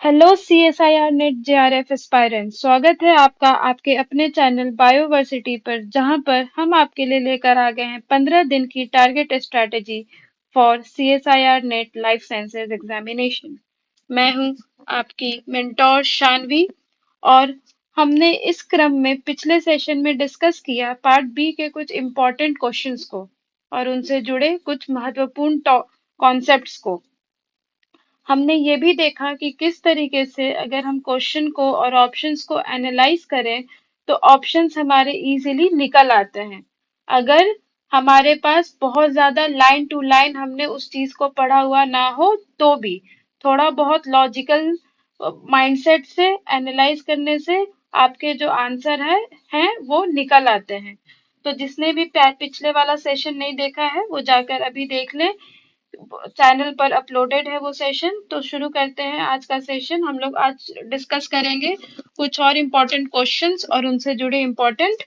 Hello CSIR net JRF aspirant, स्वागत है आपका आपके अपने चैनल बायोवर्सिटी पर, जहां पर हम आपके लिए लेकर आ गए हैं 15 दिन की target strategy for CSIR net life sciences examination. मैं हूं आपकी मेंटोर शानवी, और हमने इस क्रम में पिछले सेशन में डिस्कस किया पार्ट बी के कुछ इम्पोर्टेंट क्वेश्चंस को और उनसे जुड़े कुछ महत्वपूर्ण कॉन्सेप्ट्स को। हमने ये भी देखा कि किस तरीके से अगर हम क्वेश्चन को और ऑप्शंस को एनालाइज करें तो ऑप्शंस हमारे इजीली निकल आते हैं। अगर हमारे पास बहुत ज्यादा लाइन टू लाइन हमने उस चीज को पढ़ा हुआ ना हो तो भी थोड़ा बहुत लॉजिकल माइंडसेट से एनालाइज करने से आपके जो आंसर हैं वो निकल आते हैं। तो जिसने भी पिछले वाला सेशन नहीं देखा है वो जाकर अभी देख ले, चैनल पर अपलोडेड है वो सेशन। तो शुरू करते हैं आज का सेशन। हम लोग आज डिस्कस करेंगे कुछ और इम्पोर्टेंट क्वेश्चंस और उनसे जुड़े इम्पोर्टेंट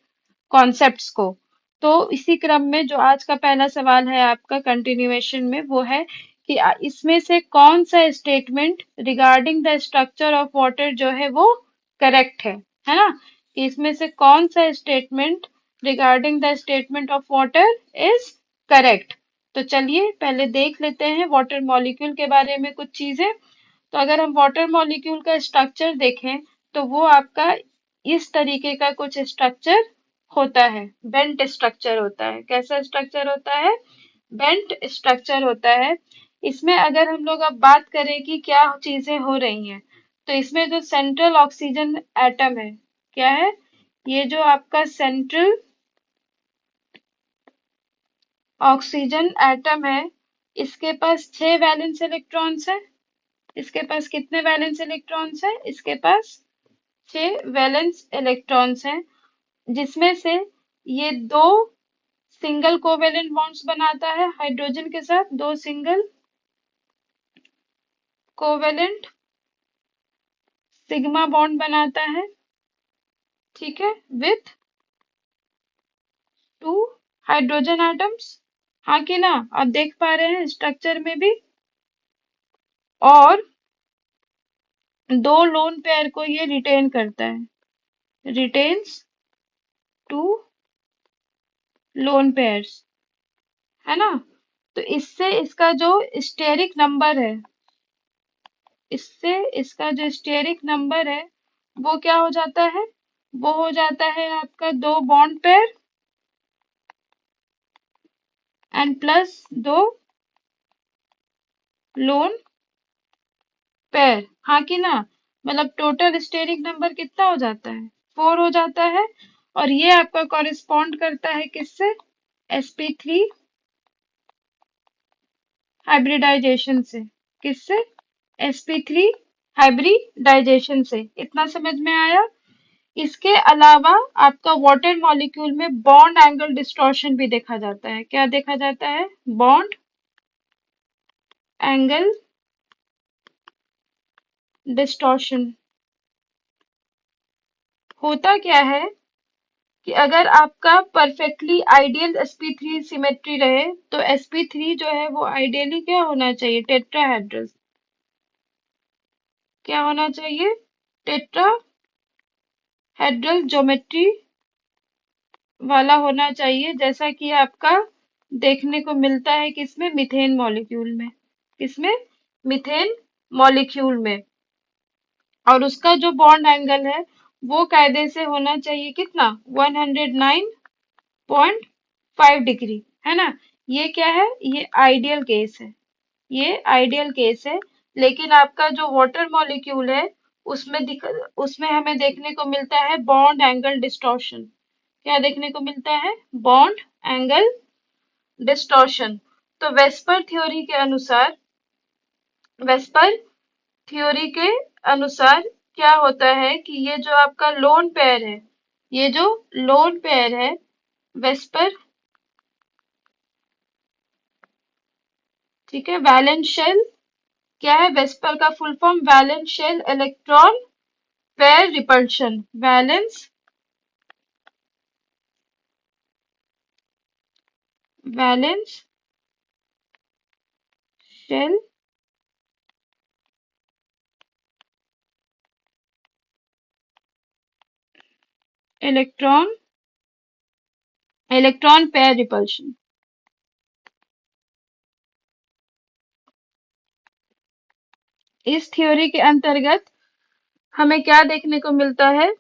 कॉन्सेप्ट्स को। तो इसी क्रम में जो आज का पहला सवाल है आपका कंटिन्यूएशन में, वो है कि इसमें से कौन सा statement regarding the structure of water जो है वो करेक्ट है ना? कि इसमें से कौन सा statement regarding the statement of water is correct. तो चलिए पहले देख लेते हैं वाटर मॉलिक्यूल के बारे में कुछ चीजें। तो अगर हम वाटर मॉलिक्यूल का स्ट्रक्चर देखें तो वो आपका इस तरीके का कुछ स्ट्रक्चर होता है, बेंट स्ट्रक्चर होता है। कैसा स्ट्रक्चर होता है? बेंट स्ट्रक्चर होता है। इसमें अगर हम लोग अब बात करें कि क्या चीजें हो रही हैं, तो इसमें जो सेंट्रल ऑक्सीजन एटम है, क्या है? ये जो आपका सेंट्रल ऑक्सीजन एटम है, इसके पास 6 वैलेंस इलेक्ट्रॉन्स है। इसके पास कितने वैलेंस इलेक्ट्रॉन्स है? इसके पास 6 वैलेंस इलेक्ट्रॉन्स हैं, जिसमें से ये दो सिंगल कोवेलेंट बॉन्ड्स बनाता है हाइड्रोजन के साथ, दो सिंगल कोवेलेंट सिग्मा बॉन्ड बनाता है, ठीक है, विथ 2 हाइड्रोजन एटम्स। हाँ कि ना? आप देख पा रहे हैं स्ट्रक्चर में भी। और दो लोन पेयर को ये रिटेन करता है, रिटेन्स 2 लोन पेयर्स, है ना? तो इससे इसका जो स्टेरिक नंबर है, इससे इसका जो स्टेरिक नंबर है वो क्या हो जाता है? वो हो जाता है आपका 2 bond pair and plus 2 lone pair. हाँ कि ना? मतलब टोटल स्टेरिक नंबर कितना हो जाता है? 4 हो जाता है। और ये आपका कॉरेस्पॉन्ड करता है किससे? sp3 हाइब्रिडाइजेशन से। किससे? sp3 हाइब्रिडाइजेशन से। इतना समझ में आया? इसके अलावा आपका वाटर मॉलिक्यूल में बॉन्ड एंगल डिस्टॉर्शन भी देखा जाता है। क्या देखा जाता है? Bond angle distortion. होता क्या है कि अगर आपका परफेक्टली आइडियल sp3 सिमेट्री रहे तो sp3 जो है वो आइडियली क्या होना चाहिए? टेट्राहेड्रल। क्या होना चाहिए? टेट्राहेड्रल ज्योमेट्री वाला होना चाहिए, जैसा कि आपका देखने को मिलता है किसमें? मीथेन मॉलिक्यूल में। किसमें? मीथेन मॉलिक्यूल में। और उसका जो बॉन्ड एंगल है वो कायदे से होना चाहिए कितना? 109.5 डिग्री, है ना? ये क्या है? ये आइडियल केस है। ये आइडियल केस है। लेकिन आपका जो वाटर मॉलिक्यूल है उसमें हमें देखने को मिलता है बॉन्ड एंगल डिस्टॉर्शन। क्या देखने को मिलता है? Bond angle distortion. तो वेस्पर थ्योरी के अनुसार क्या होता है कि ये जो आपका लोन पेयर है, ये जो लोन पेयर है वेस्पर, ठीक है, वैलेंस शेल। क्या है वेस्पर का full form? Valence shell electron pair repulsion. Valence shell electron electron pair repulsion. इस थ्योरी के अंतर्गत हमें क्या देखने को मिलता है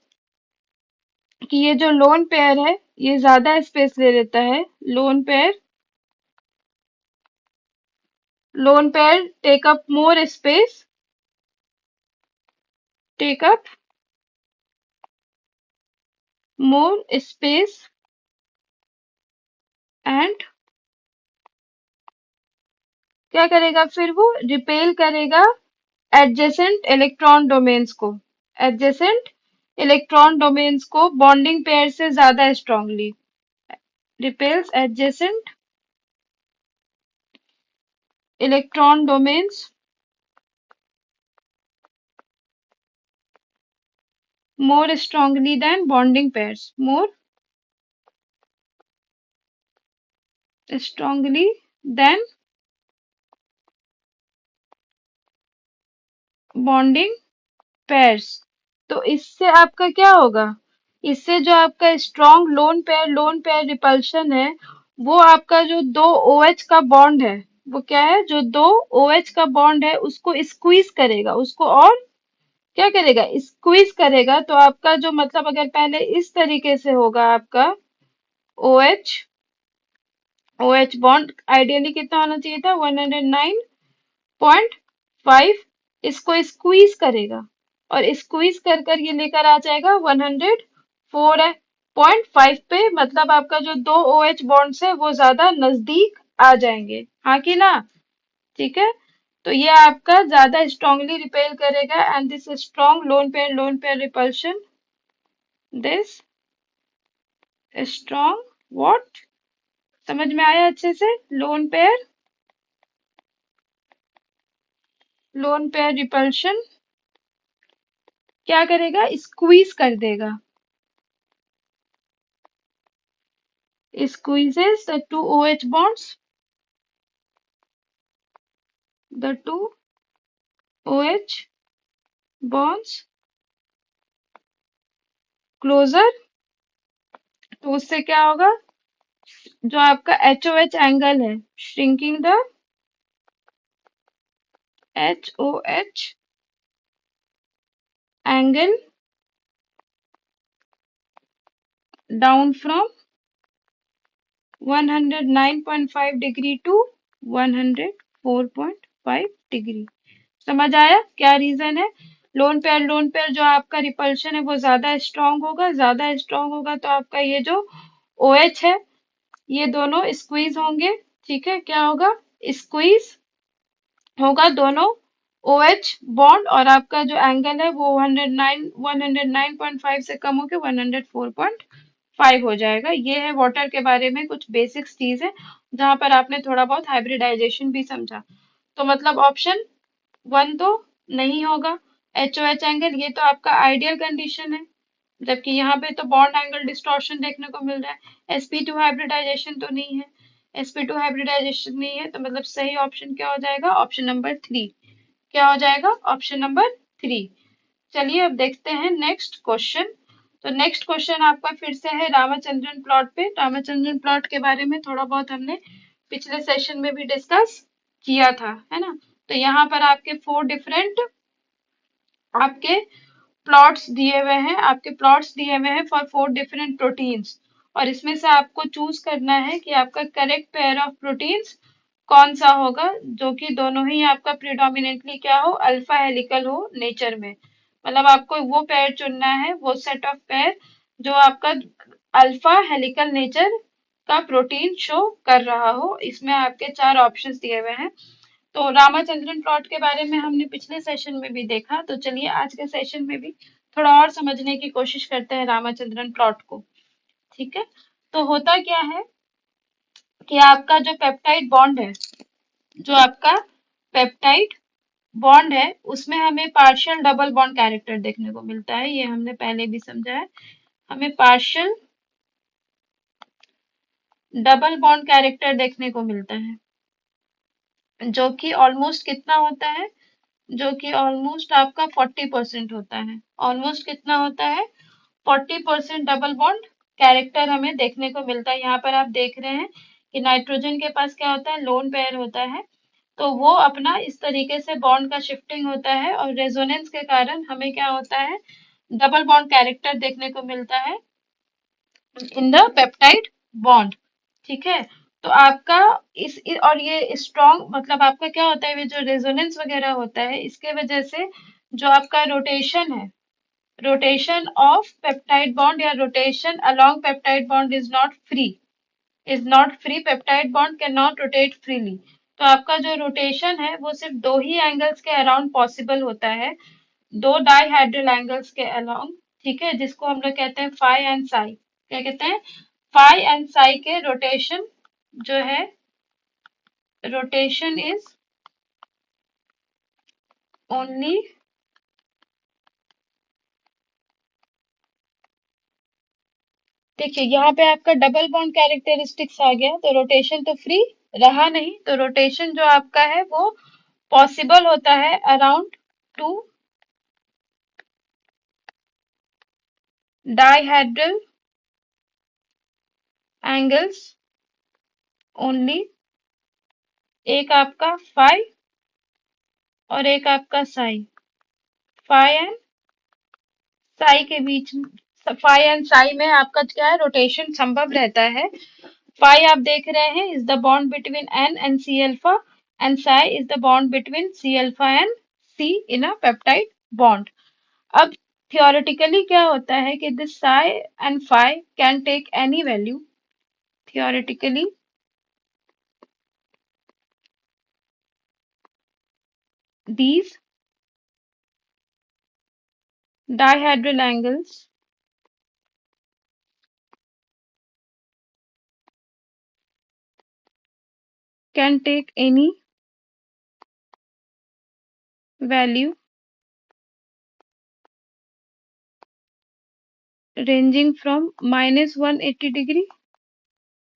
कि ये जो लोन पेयर है ये ज्यादा स्पेस ले लेता है। Lone pair take up more space, take up more space and क्या करेगा फिर वो रिपेल करेगा एडजेसेंट इलेक्ट्रॉन डोमेन्स को। एडजेसेंट इलेक्ट्रॉन डोमेन्स को बॉन्डिंग पेयर से ज्यादा strongly repels adjacent electron domains more strongly than bonding pairs, more strongly than bonding pairs। तो इससे आपका क्या होगा, इससे जो आपका स्ट्रॉन्ग लोन पेयर रिपल्शन है वो आपका जो दो OH का बॉन्ड है वो क्या है, जो दो OH का बॉन्ड है उसको स्क्वीज करेगा, उसको और क्या करेगा, स्क्वीज करेगा। तो आपका जो मतलब अगर पहले इस तरीके से होगा आपका OH OH बॉन्ड आइडियली कितना होना चाहिए था 109.5, इसको स्क्वीज करेगा और स्क्वीज कर कर ये लेकर आ जाएगा 104.5 पे। मतलब आपका जो दो OH बॉन्ड्स है वो ज्यादा नजदीक आ जाएंगे, हाँ कि ना। ठीक है, तो ये आपका ज्यादा स्ट्रांगली रिपेल करेगा and this strong lone pair repulsion, this strong what, समझ में आया अच्छे से, लोन पेयर रिपल्शन क्या करेगा, स्क्वीज कर देगा, squeezes the two OH bonds, the two OH bonds closer। तो उससे क्या होगा, जो आपका HOH एंगल है, shrinking the HOH angle down from 109.5 degree to 104.5 degree. समझ आया क्या रीजन है, लोन पेयर जो आपका रिपल्शन है वो ज्यादा स्ट्रांग होगा, ज्यादा स्ट्रांग होगा तो आपका ये जो OH है ये दोनों स्क्वीज होंगे। ठीक है, क्या होगा, स्क्वीज होगा दोनों OH बॉन्ड और आपका जो एंगल है वो 109.5 से कम होकर 104.5 हो जाएगा। ये है वाटर के बारे में कुछ बेसिक्स चीज है जहां पर आपने थोड़ा बहुत हाइब्रिडाइजेशन भी समझा। तो मतलब ऑप्शन 1 तो नहीं होगा, HOH एंगल ये तो आपका आइडियल कंडीशन है, जबकि यहाँ पे तो बॉन्ड एंगल डिस्टॉर्शन देखने को मिल रहा है। sp2 हाइब्रिडाइजेशन तो नहीं है, sp2 हाइब्रिडाइजेशन नहीं है तो मतलब सही ऑप्शन क्या हो जाएगा, ऑप्शन नंबर 3। क्या हो जाएगा, ऑप्शन नंबर 3। चलिए अब देखते हैं नेक्स्ट क्वेश्चन। तो नेक्स्ट क्वेश्चन आपका फिर से है रामाचंद्रन प्लॉट पे। रामाचंद्रन प्लॉट के बारे में थोड़ा बहुत हमने पिछले सेशन में भी डिस्कस किया था, है ना। तो यहाँ पर आपके 4 डिफरेंट आपके प्लॉट्स दिए हुए हैं, आपके प्लॉट्स दिए हुए हैं फॉर 4 डिफरेंट प्रोटीन्स और इसमें से आपको चूज करना है कि आपका करेक्ट पेयर ऑफ प्रोटीन्स कौन सा होगा, जो कि दोनों ही आपका प्रिडोमिनेटली क्या हो, अल्फा हेलिकल हो नेचर में। मतलब आपको वो पेयर चुनना है, वो सेट ऑफ पेयर जो आपका अल्फा हेलिकल नेचर का प्रोटीन शो कर रहा हो। इसमें आपके 4 ऑप्शंस दिए हुए हैं। तो रामाचंद्रन प्लॉट के बारे में हमने पिछले सेशन में भी देखा, तो चलिए आज के सेशन में भी थोड़ा और समझने की कोशिश करते हैं रामाचंद्रन प्लॉट को। ठीक है, तो होता क्या है कि आपका जो पेप्टाइड बॉन्ड है, जो आपका पेप्टाइड बॉन्ड है उसमें हमें पार्शियल डबल बॉन्ड कैरेक्टर देखने को मिलता है, ये हमने पहले भी समझा है। हमें पार्शियल डबल बॉन्ड कैरेक्टर देखने को मिलता है जो कि ऑलमोस्ट कितना होता है, जो कि ऑलमोस्ट आपका 40% होता है। ऑलमोस्ट कितना होता है, 40% डबल बॉन्ड कैरेक्टर हमें देखने को मिलता है। यहाँ पर आप देख रहे हैं कि नाइट्रोजन के पास क्या होता है, लोन पेयर होता है, तो वो अपना इस तरीके से बॉन्ड का शिफ्टिंग होता है और रेजोनेंस के कारण हमें क्या होता है, डबल बॉन्ड कैरेक्टर देखने को मिलता है इन द पेप्टाइड बॉन्ड। ठीक है, तो आपका और ये स्ट्रॉन्ग मतलब आपका क्या होता है, ये जो रेजोनेंस वगैरह होता है इसके वजह से जो आपका रोटेशन है, रोटेशन ऑफ पेप्टाइड बॉन्ड या rotation along peptide bond is not free, peptide bond can not rotate freely. तो आपका जो रोटेशन है वो सिर्फ दो ही एंगल्स के अराउंड पॉसिबल होता है, दो डाइहेड्रल एंगल्स के अलोंग। ठीक है, जिसको हम लोग कहते हैं फाई एंड साई। क्या कहते हैं, फाई एंड साई के रोटेशन जो है, रोटेशन इज ओनली, देखिए यहाँ पे आपका डबल बॉन्ड कैरेक्टरिस्टिक्स आ गया, तो रोटेशन तो फ्री रहा नहीं, तो रोटेशन जो आपका है वो पॉसिबल होता है around two dihedral angles only, एक आपका फाई और एक आपका साई, फाई एंड साई के बीच, फाई एंड साई में आपका क्या है, रोटेशन संभव रहता है। फाई आप देख रहे हैं is the bond between N and C alpha, and psi is the bond between C alpha and C in a peptide bond. अब थियोरेटिकली क्या होता है कि this psi and phi can take any value, theoretically these dihedral angles can take any value ranging from -180 degree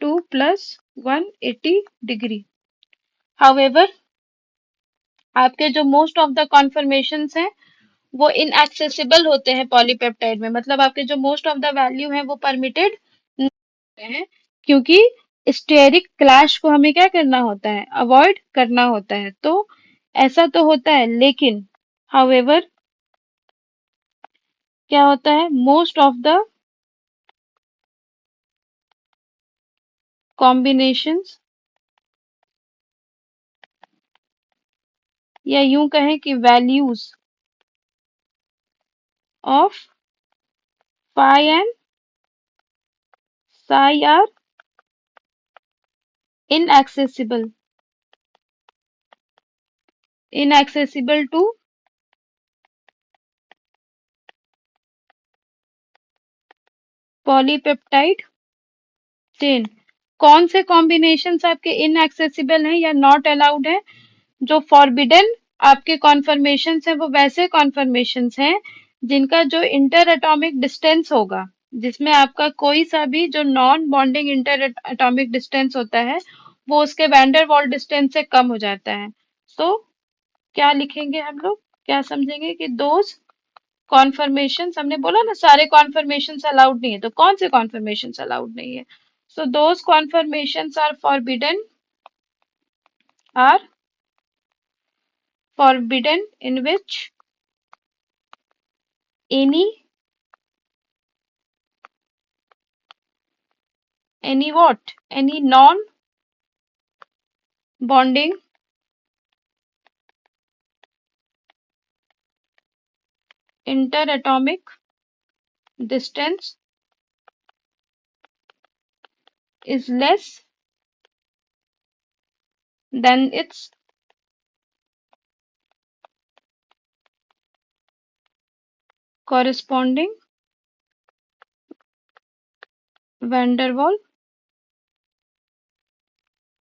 to +180 degree. However, आपके जो most of the कॉन्फर्मेशंस हैं वो inaccessible होते हैं पॉलीपेप्टाइड में, मतलब आपके जो मोस्ट ऑफ द वैल्यू हैं वो परमिटेड नहीं होते हैं, क्योंकि स्टेरिक क्लैश को हमें क्या करना होता है, अवॉइड करना होता है। तो ऐसा तो होता है, लेकिन हाउएवर क्या होता है, मोस्ट ऑफ द कॉम्बिनेशंस, या यूं कहें कि values of phi and psi are inaccessible inaccessible to polypeptide chain. कौन से कॉम्बिनेशंस आपके इनएक्सेसिबल हैं या नॉट अलाउड हैं, जो फॉरबिडन आपके कॉन्फर्मेशंस हैं वो वैसे कॉन्फर्मेशंस हैं जिनका जो इंटर एटॉमिक डिस्टेंस होगा, जिसमें आपका कोई सा भी जो non bonding inter atomic distance होता है वो उसके वैंडर वॉल डिस्टेंस से कम हो जाता है। तो क्या लिखेंगे हम लोग, क्या समझेंगे कि दोज कॉन्फर्मेशंस, हमने बोला ना सारे कॉन्फर्मेशंस अलाउड नहीं है, तो कौन से कॉन्फर्मेशंस अलाउड नहीं है, so those confirmations are forbidden in which any what, any non bonding interatomic distance is less than its corresponding van der Waal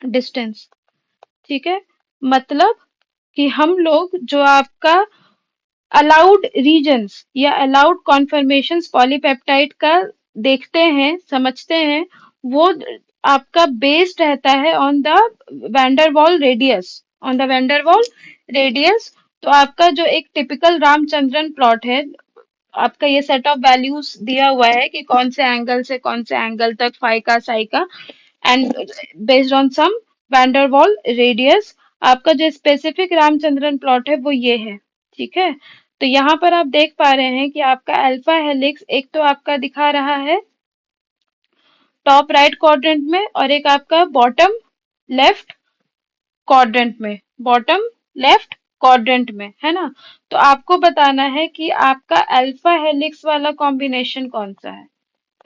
distance। ठीक है, मतलब कि हम लोग जो आपका अलाउड रीजन्स या अलाउड कॉन्फर्मेशंस पॉलीपेप्टाइड का देखते हैं, समझते हैं, वो आपका बेस्ड रहता है on the van der Waals radius, on the van der Waals radius. तो आपका जो एक टिपिकल रामचंद्रन प्लॉट है, आपका ये सेट ऑफ वैल्यूज दिया हुआ है कि कौन से एंगल से कौन से एंगल तक फाई का साई का, and based on some van der Waals radius आपका जो स्पेसिफिक रामचंद्रन प्लॉट है वो ये है। ठीक है, तो यहाँ पर आप देख पा रहे हैं कि आपका अल्फा हेलिक्स एक तो आपका दिखा रहा है टॉप राइट क्वाड्रेंट में, और एक आपका बॉटम लेफ्ट क्वाड्रेंट में, बॉटम लेफ्ट क्वाड्रेंट में, है ना। तो आपको बताना है कि आपका अल्फा हेलिक्स वाला कॉम्बिनेशन कौन सा है,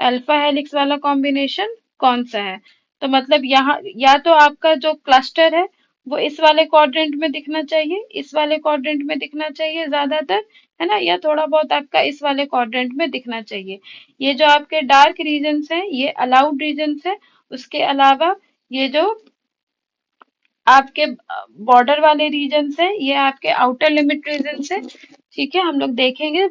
अल्फा हेलिक्स वाला कॉम्बिनेशन कौन सा है। तो मतलब यहाँ या तो आपका जो क्लस्टर है वो इस वाले क्वाड्रेंट में दिखना चाहिए, इस वाले क्वाड्रेंट में दिखना चाहिए ज्यादातर, है ना, या थोड़ा बहुत आपका इस वाले क्वाड्रेंट में दिखना चाहिए। ये जो आपके डार्क रीजन्स हैं ये अलाउड रीजन्स है। उसके अलावा ये जो आपके बॉर्डर वाले रीजन्स है ये आपके आउटर लिमिट रीजन्स है। ठीक है, हम लोग देखेंगे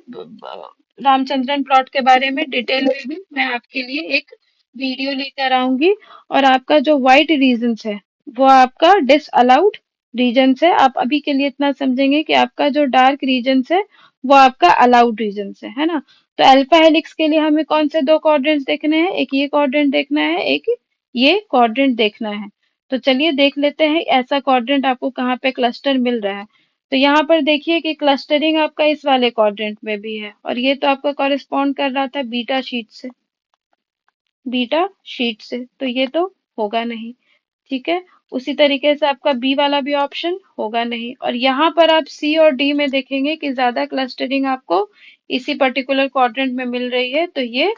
रामचंद्रन प्लॉट के बारे में डिटेल में भी मैं आपके लिए एक वीडियो लेकर आऊंगी। और आपका जो व्हाइट रीजन्स है वो आपका डिसअलाउड रीजन्स है। आप अभी के लिए इतना समझेंगे कि आपका जो डार्क रीजन्स है वो आपका अलाउड रीजन्स है ना। तो अल्फा हेलिक्स के लिए हमें कौन से दो क्वाड्रेंट्स देखने हैं, एक ये क्वाड्रेंट देखना है, एक ये क्वाड्रेंट देखना है। तो चलिए देख लेते हैं ऐसा क्वाड्रेंट आपको कहाँ पे क्लस्टर मिल रहा है। तो यहाँ पर देखिए कि क्लस्टरिंग आपका इस वाले क्वाड्रेंट में भी है, और ये तो आपका कॉरेस्पॉन्ड कर रहा था बीटा शीट से, बीटा शीट से, तो ये तो होगा नहीं। ठीक है, उसी तरीके से आपका बी वाला भी ऑप्शन होगा नहीं। और यहाँ पर आप सी और डी में देखेंगे कि ज्यादा क्लस्टरिंग आपको इसी पर्टिकुलर क्वाड्रेंट में मिल रही है, तो ये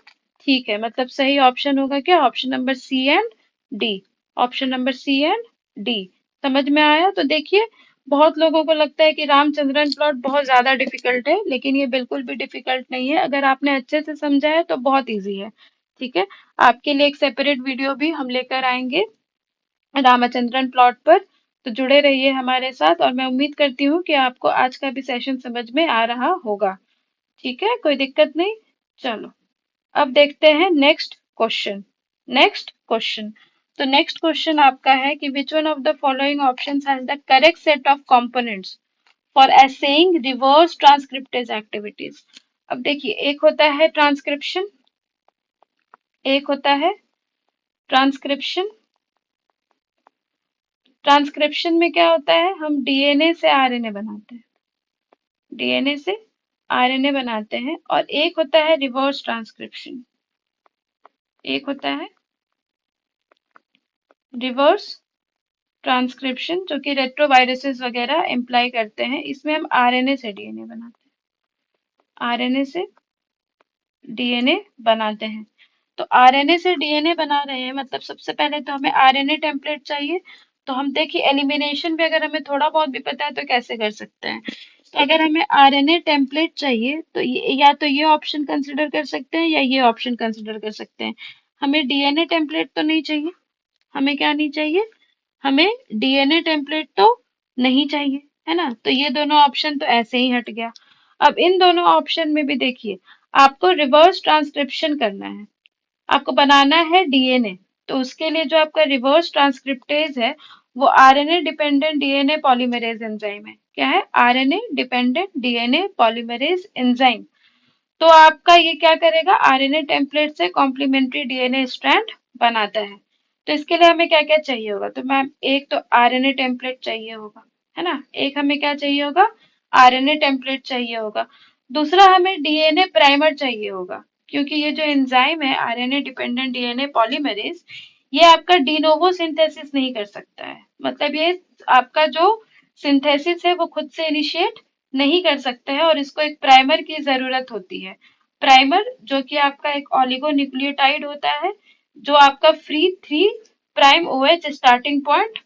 ठीक है, मतलब सही ऑप्शन होगा क्या, option number C and D, option number C and D. समझ में आया। तो देखिए बहुत लोगों को लगता है कि रामचंद्रन प्लॉट बहुत ज्यादा डिफिकल्ट है, लेकिन ये बिल्कुल भी डिफिकल्ट नहीं है, अगर आपने अच्छे से समझा है तो बहुत इजी है। ठीक है, आपके लिए एक सेपरेट वीडियो भी हम लेकर आएंगे रामचंद्रन प्लॉट पर। तो जुड़े रहिए हमारे साथ, और मैं उम्मीद करती हूँ कि आपको आज का भी सेशन समझ में आ रहा होगा। ठीक है, कोई दिक्कत नहीं। चलो अब देखते हैं नेक्स्ट क्वेश्चन। नेक्स्ट क्वेश्चन, तो नेक्स्ट क्वेश्चन आपका है कि which one of the following options has the correct set of components for assaying reverse transcriptase activities. अब देखिए एक होता है ट्रांसक्रिप्शन, एक होता है ट्रांसक्रिप्शन। ट्रांसक्रिप्शन में क्या होता है, हम डीएनए से आरएनए बनाते हैं, डीएनए से आरएनए बनाते हैं। और एक होता है रिवर्स ट्रांसक्रिप्शन, एक होता है रिवर्स ट्रांसक्रिप्शन जो कि रेट्रोवायरसेस वगैरह इम्प्लाई करते हैं। इसमें हम आरएनए से डीएनए बनाते हैं, आरएनए से डीएनए बनाते हैं। तो आरएनए से डीएनए बना रहे हैं मतलब सबसे पहले तो हमें आरएनए टेम्पलेट चाहिए। तो हम देखिए एलिमिनेशन भी अगर हमें थोड़ा बहुत भी पता है तो कैसे कर सकते हैं। तो अगर हमें आरएनए टेम्पलेट चाहिए तो या तो ये ऑप्शन कंसिडर कर सकते हैं या ये ऑप्शन कंसिडर कर सकते हैं। हमें डीएनए टेम्पलेट तो नहीं चाहिए, हमें क्या नहीं चाहिए, हमें डीएनए टेम्पलेट तो नहीं चाहिए, है ना। तो ये दोनों ऑप्शन तो ऐसे ही हट गया। अब इन दोनों ऑप्शन में भी देखिए आपको रिवर्स ट्रांसक्रिप्शन करना है, आपको बनाना है डीएनए। तो उसके लिए जो आपका रिवर्स ट्रांसक्रिप्टेज है वो RNA dependent DNA polymerase enzyme है। क्या है, RNA dependent DNA polymerase enzyme. तो आपका ये क्या करेगा, आरएनए टेम्पलेट से कॉम्प्लीमेंट्री डीएनए स्ट्रैंड बनाता है। तो इसके लिए हमें क्या क्या चाहिए होगा, तो मैम एक तो आरएनए टेम्पलेट चाहिए होगा, है ना, एक हमें क्या चाहिए होगा, आरएनए टेम्पलेट चाहिए होगा। दूसरा हमें डीएनए प्राइमर चाहिए होगा, क्योंकि ये जो एंजाइम है आरएनए डिपेंडेंट डीएनए पॉलीमरेज, ये आपका डीनोवो सिंथेसिस नहीं कर सकता है। मतलब ये आपका जो सिंथेसिस है वो खुद से इनिशिएट नहीं कर सकते हैं, और इसको एक प्राइमर की जरूरत होती है। प्राइमर जो कि आपका एक ऑलिगोन्यूक्लियोटाइड होता है, जो आपका free 3' OH starting point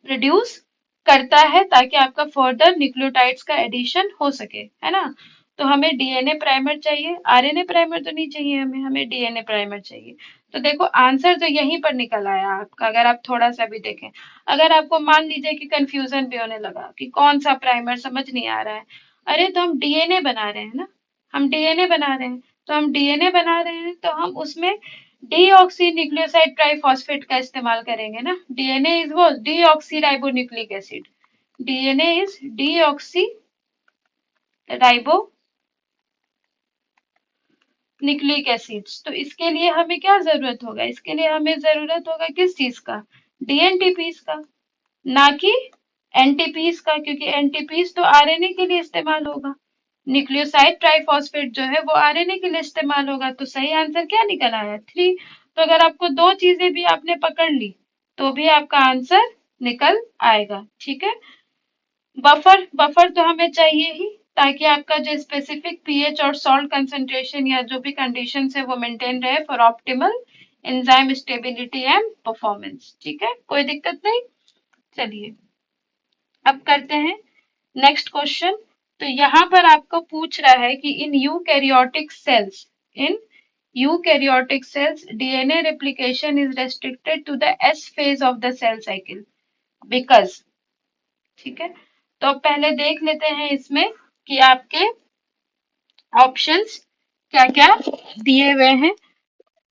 produce करता है ताकि आपका फर्दर न्यूक्लियोटाइड्स का एडिशन हो सके, है ना। तो हमें डीएनए प्राइमर चाहिए, आरएनए प्राइमर तो नहीं चाहिए हमें, हमें डीएनए प्राइमर चाहिए। तो देखो आंसर तो यहीं पर निकल आया आपका, अगर आप थोड़ा सा भी देखें। अगर आपको मान लीजिए कि कंफ्यूजन भी होने लगा कि कौन सा प्राइमर समझ नहीं आ रहा है, अरे तो हम डीएनए बना रहे हैं ना, हम डीएनए बना रहे हैं, तो हम डीएनए बना रहे हैं तो हम उसमें डीऑक्सी न्यूक्लियोसाइड ट्राइफॉस्फेट का इस्तेमाल करेंगे ना। डीएनए इज वो deoxy ribonucleic acid, DNA is deoxy ribo nucleic acids. तो इसके लिए हमें क्या जरूरत होगा, इसके लिए हमें जरूरत होगा किस चीज का, डीएनटीपीस का, ना कि एनटीपीस का, क्योंकि एनटीपीस तो आरएनए के लिए इस्तेमाल होगा। न्यूक्लियोसाइड ट्राइफॉस्फेट जो है वो आरएनए के लिए इस्तेमाल होगा। तो सही आंसर क्या निकल आया, 3। तो अगर आपको दो चीजें भी आपने पकड़ ली तो भी आपका आंसर निकल आएगा। ठीक है। बफर, बफर तो हमें चाहिए ही, ताकि आपका जो स्पेसिफिक पीएच और सॉल्ट कंसंट्रेशन या जो भी कंडीशंस है वो मेंटेन रहे for optimal enzyme stability and performance. ठीक है, कोई दिक्कत नहीं। चलिए अब करते हैं नेक्स्ट क्वेश्चन। तो यहाँ पर आपको पूछ रहा है कि in eukaryotic cells, in eukaryotic cells DNA replication is restricted to the S phase of the cell cycle because. ठीक है, तो अब पहले देख लेते हैं इसमें कि आपके ऑप्शंस क्या क्या दिए हुए हैं।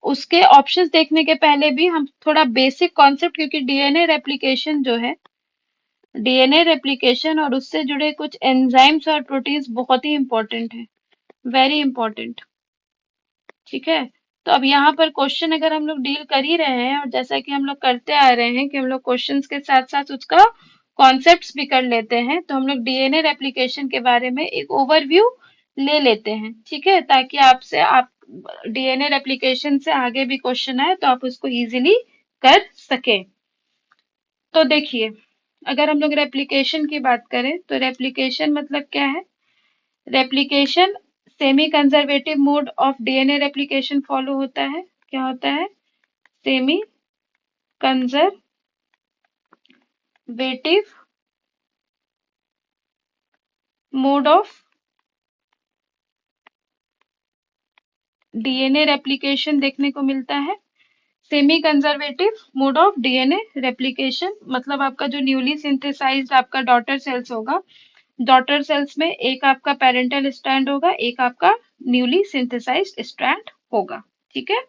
उसके ऑप्शंस देखने के पहले भी हम थोड़ा बेसिक कॉन्सेप्ट, क्योंकि डीएनए रेप्लिकेशन जो है, डीएनए रेप्लिकेशन और उससे जुड़े कुछ एंजाइम्स और प्रोटीन्स बहुत ही इंपॉर्टेंट है, वेरी इंपॉर्टेंट। ठीक है, तो अब यहाँ पर क्वेश्चन अगर हम लोग डील कर ही रहे हैं, और जैसा कि हम लोग करते आ रहे हैं कि हम लोग क्वेश्चंस के साथ साथ उसका कॉन्सेप्ट्स भी कर लेते हैं, तो हम लोग डीएनए रेप्लिकेशन के बारे में एक ओवरव्यू ले लेते हैं। ठीक है, ताकि आपसे आप डीएनए रेप्लिकेशन से आगे भी क्वेश्चन आए तो आप उसको इजीली कर सके। तो देखिए, अगर हम लोग रेप्लिकेशन की बात करें तो रेप्लिकेशन मतलब क्या है। Replication semi conservative mode of DNA replication follow होता है। क्या होता है, semi conservative mode of DNA replication देखने को मिलता है। Semi conservative mode of DNA replication मतलब आपका जो न्यूली सिंथेसाइज्ड आपका डॉटर सेल्स होगा, डॉटर सेल्स में एक आपका पेरेंटल स्ट्रैंड होगा, एक आपका न्यूली सिंथेसाइज्ड स्ट्रैंड होगा। ठीक है,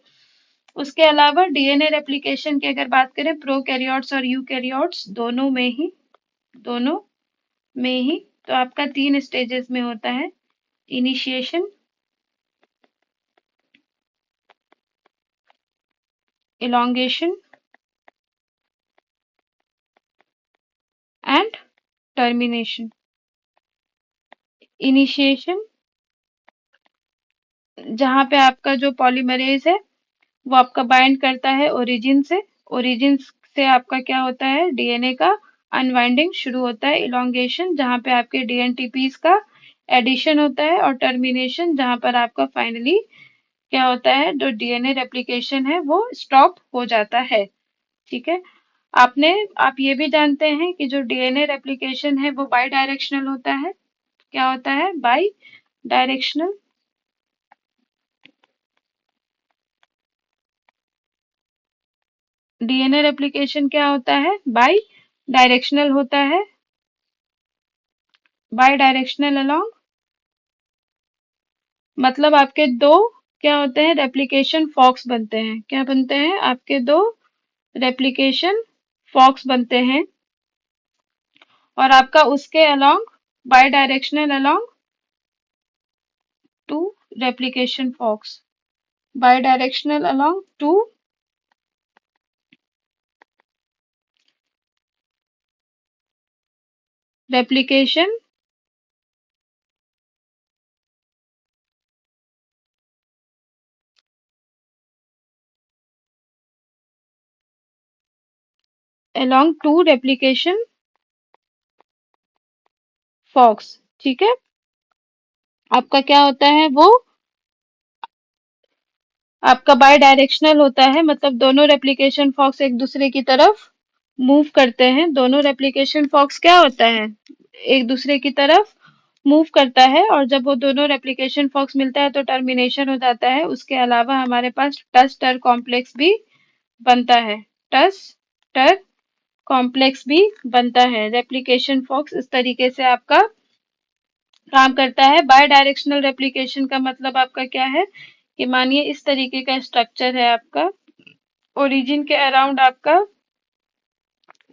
उसके अलावा डीएनए रेप्लिकेशन की अगर बात करें प्रोकैरियोट्स और यूकैरियोट्स दोनों में ही तो आपका 3 स्टेजेस में होता है, initiation, elongation and termination. Initiation जहां पे आपका जो पॉलीमरेज है वो आपका बाइंड करता है ओरिजिन से, ओरिजिन से आपका क्या होता है, डीएनए का अनवाइंडिंग शुरू होता है। इलॉन्गेशन जहां पे आपके डीएनटीपीस का एडिशन होता है, और टर्मिनेशन जहां पर आपका फाइनली क्या होता है, जो डीएनए रेप्लिकेशन है वो स्टॉप हो जाता है। ठीक है, आप ये भी जानते हैं कि जो डीएनए रेप्लिकेशन है वो बाई डायरेक्शनल होता है। क्या होता है, बाई डायरेक्शनल। डीएनए रेप्लिकेशन क्या होता है, बाई डायरेक्शनल होता है, बाई डायरेक्शनल अलोंग मतलब आपके दो क्या होते हैं, रेप्लिकेशन फॉक्स बनते हैं। क्या बनते हैं, आपके दो रेप्लिकेशन फॉक्स बनते हैं, और आपका उसके along bidirectional along two replication forks, bidirectional along two replication along two replication forks। ठीक है, आपका क्या होता है वो आपका बाय डायरेक्शनल होता है, मतलब दोनों रेप्लिकेशन फॉक्स एक दूसरे की तरफ मूव करते हैं। दोनों रेप्लिकेशन फॉक्स क्या होता है, एक दूसरे की तरफ मूव करता है, और जब वो दोनों रेप्लिकेशन फॉक्स मिलता है तो टर्मिनेशन हो जाता है। उसके अलावा हमारे पास टस टर कॉम्प्लेक्स भी बनता है, टस टर कॉम्प्लेक्स भी बनता है। रेप्लिकेशन फॉक्स इस तरीके से आपका काम करता है। बाय डायरेक्शनल रेप्लिकेशन का मतलब आपका क्या है, कि मानिए इस तरीके का स्ट्रक्चर है आपका, ओरिजिन के अराउंड आपका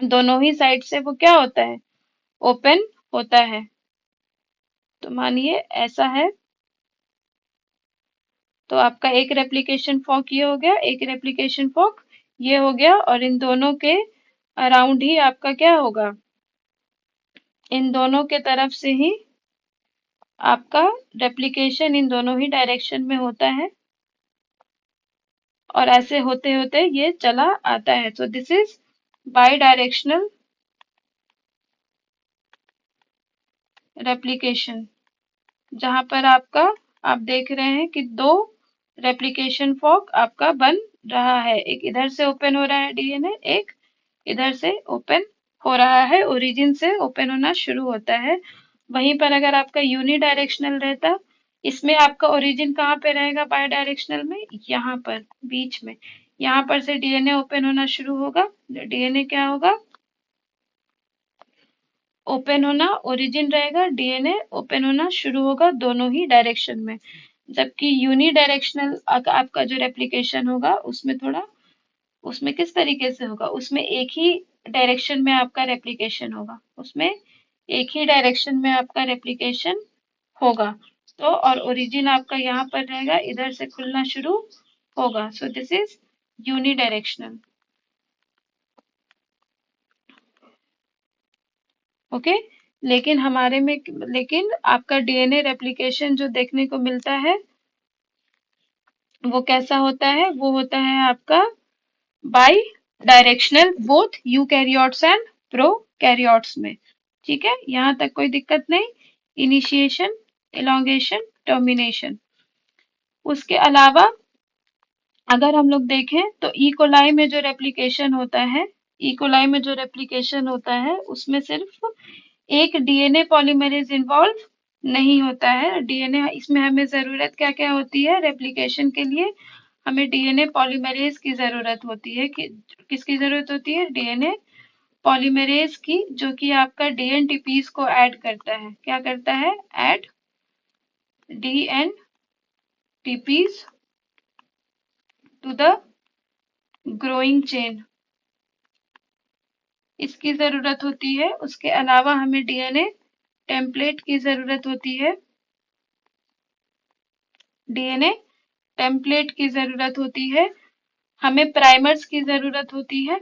दोनों ही साइड से वो क्या होता है, ओपन होता है। तो मानिए ऐसा है, तो आपका एक रेप्लिकेशन फॉर्क ये हो गया, एक रेप्लिकेशन फॉर्क ये हो गया, और इन दोनों के अराउंड ही आपका क्या होगा, इन दोनों के तरफ से ही आपका रेप्लिकेशन इन दोनों ही डायरेक्शन में होता है, और ऐसे होते होते ये चला आता है। सो this is by directional replication, जहां पर आपका, आप देख रहे हैं कि दो रेप्लिकेशन फॉर्क आपका बन रहा है, एक इधर से ओपन हो रहा है डीएनए, एक इधर से ओपन हो रहा है, ओरिजिन से ओपन होना शुरू होता है। वहीं पर अगर आपका यूनी डायरेक्शनल रहता, इसमें आपका ओरिजिन कहाँ पे रहेगा बाय डायरेक्शनल में, यहाँ पर बीच में, यहाँ पर से डीएनए ओपन होना शुरू होगा, डीएनए क्या होगा, ओपन होना, ओरिजिन रहेगा, डीएनए ओपन होना शुरू होगा दोनों ही डायरेक्शन में। जबकि यूनी डायरेक्शनल आपका जो रेप्लिकेशन होगा उसमें थोड़ा, उसमें किस तरीके से होगा, उसमें एक ही डायरेक्शन में आपका रेप्लिकेशन होगा, उसमें एक ही डायरेक्शन में आपका रेप्लिकेशन होगा। तो और ओरिजिन आपका यहाँ पर रहेगा, इधर से खुलना शुरू होगा। So this is unidirectional. Okay, लेकिन हमारे में, लेकिन आपका डीएनए रेप्लिकेशन जो देखने को मिलता है वो कैसा होता है, वो होता है आपका by directional both eukaryotes and prokaryotes में। ठीक है, यहाँ तक कोई दिक्कत नहीं, इनिशिएशन, एलोंगेशन, टर्मिनेशन। उसके अलावा अगर हम लोग देखें तो इकोलाई में जो रेप्लिकेशन होता है, इकोलाई में जो रेप्लिकेशन होता है उसमें सिर्फ एक डीएनए पॉलीमरेज इन्वॉल्व नहीं होता है। डीएनए, इसमें हमें जरूरत क्या क्या होती है रेप्लिकेशन के लिए, हमें डीएनए पॉलीमरेज की जरूरत होती है। कि किसकी जरूरत होती है, डीएनए पॉलीमरेज की, जो कि आपका डीएनटीपीज को ऐड करता है। क्या करता है, add dNTPs to the growing chain, इसकी जरूरत होती है। उसके अलावा हमें डीएनए टेम्पलेट की जरूरत होती है, डीएनए टेम्पलेट की जरूरत होती है, हमें प्राइमर्स की जरूरत होती है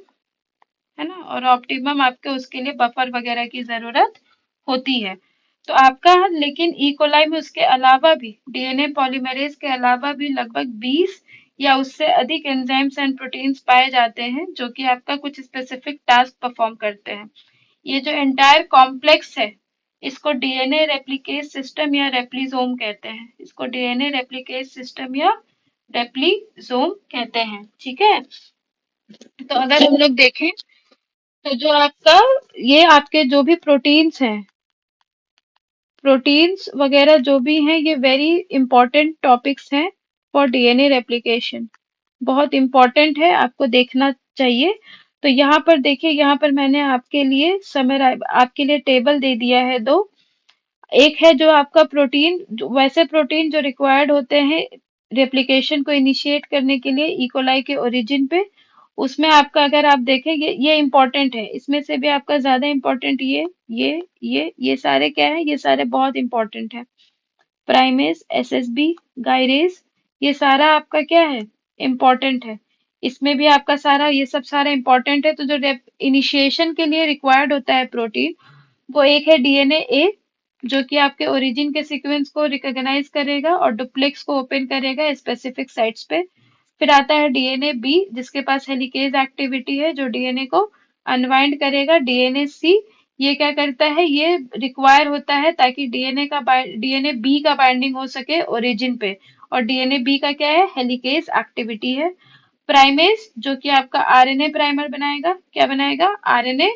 ना, और ऑप्टिमम आपके उसके लिए बफर वगैरह की जरूरत होती है। तो आपका, लेकिन इकोलाई में उसके अलावा भी, डीएनए पॉलीमरेज के अलावा भी लगभग 20 या उससे अधिक एंजाइम्स एंड प्रोटीन्स पाए जाते हैं जो कि आपका कुछ स्पेसिफिक टास्क परफॉर्म करते हैं। ये जो एंटायर कॉम्प्लेक्स है, इसको डीएनए रेप्लिकेज सिस्टम या रेप्लिजोम कहते हैं, इसको डीएनए रेप्लिकेज सिस्टम या रेप्लिजोम कहते हैं। ठीक है, तो अगर हम लोग देखें तो जो आपका, ये आपके जो भी प्रोटीन्स हैं, प्रोटीन्स वगैरह जो भी हैं, ये वेरी इंपॉर्टेंट टॉपिक्स हैं फॉर डीएनए रेप्लिकेशन, बहुत इंपॉर्टेंट है, आपको देखना चाहिए। तो यहाँ पर देखिए, यहाँ पर मैंने आपके लिए आपके लिए टेबल दे दिया है दो। एक है जो आपका प्रोटीन, वैसे प्रोटीन जो रिक्वायर्ड होते हैं रेप्लिकेशन को इनिशिएट करने के लिए इकोलाई के ओरिजिन पे, उसमें आपका अगर आप देखें, ये इंपॉर्टेंट है, इसमें से भी आपका ज्यादा इंपॉर्टेंट ये सारे क्या है, ये सारे बहुत इंपॉर्टेंट है। प्राइमेस, एसएसबी, गायरेज, ये सारा आपका क्या है, इम्पोर्टेंट है। इसमें भी आपका सारा, ये सब सारा इम्पोर्टेंट है। तो जो इनिशिएशन के लिए रिक्वायर्ड होता है प्रोटीन, वो एक है डीएनए ए, जो कि आपके ओरिजिन के सीक्वेंस को रिकॉग्नाइज करेगा और डुप्लेक्स को ओपन करेगा स्पेसिफिक साइट्स पे। फिर आता है डीएनए बी, जिसके पास हेलिकेज एक्टिविटी है, जो डीएनए को अनवाइंड करेगा। डीएनए सी, ये क्या करता है, ये रिक्वायर होता है ताकि डीएनए बी का बाइंडिंग हो सके ओरिजिन पे, और डीएनए बी का क्या है, हेलिकेज एक्टिविटी है। प्राइमेस, जो कि आपका आरएनए प्राइमर बनाएगा, क्या बनाएगा, आरएनए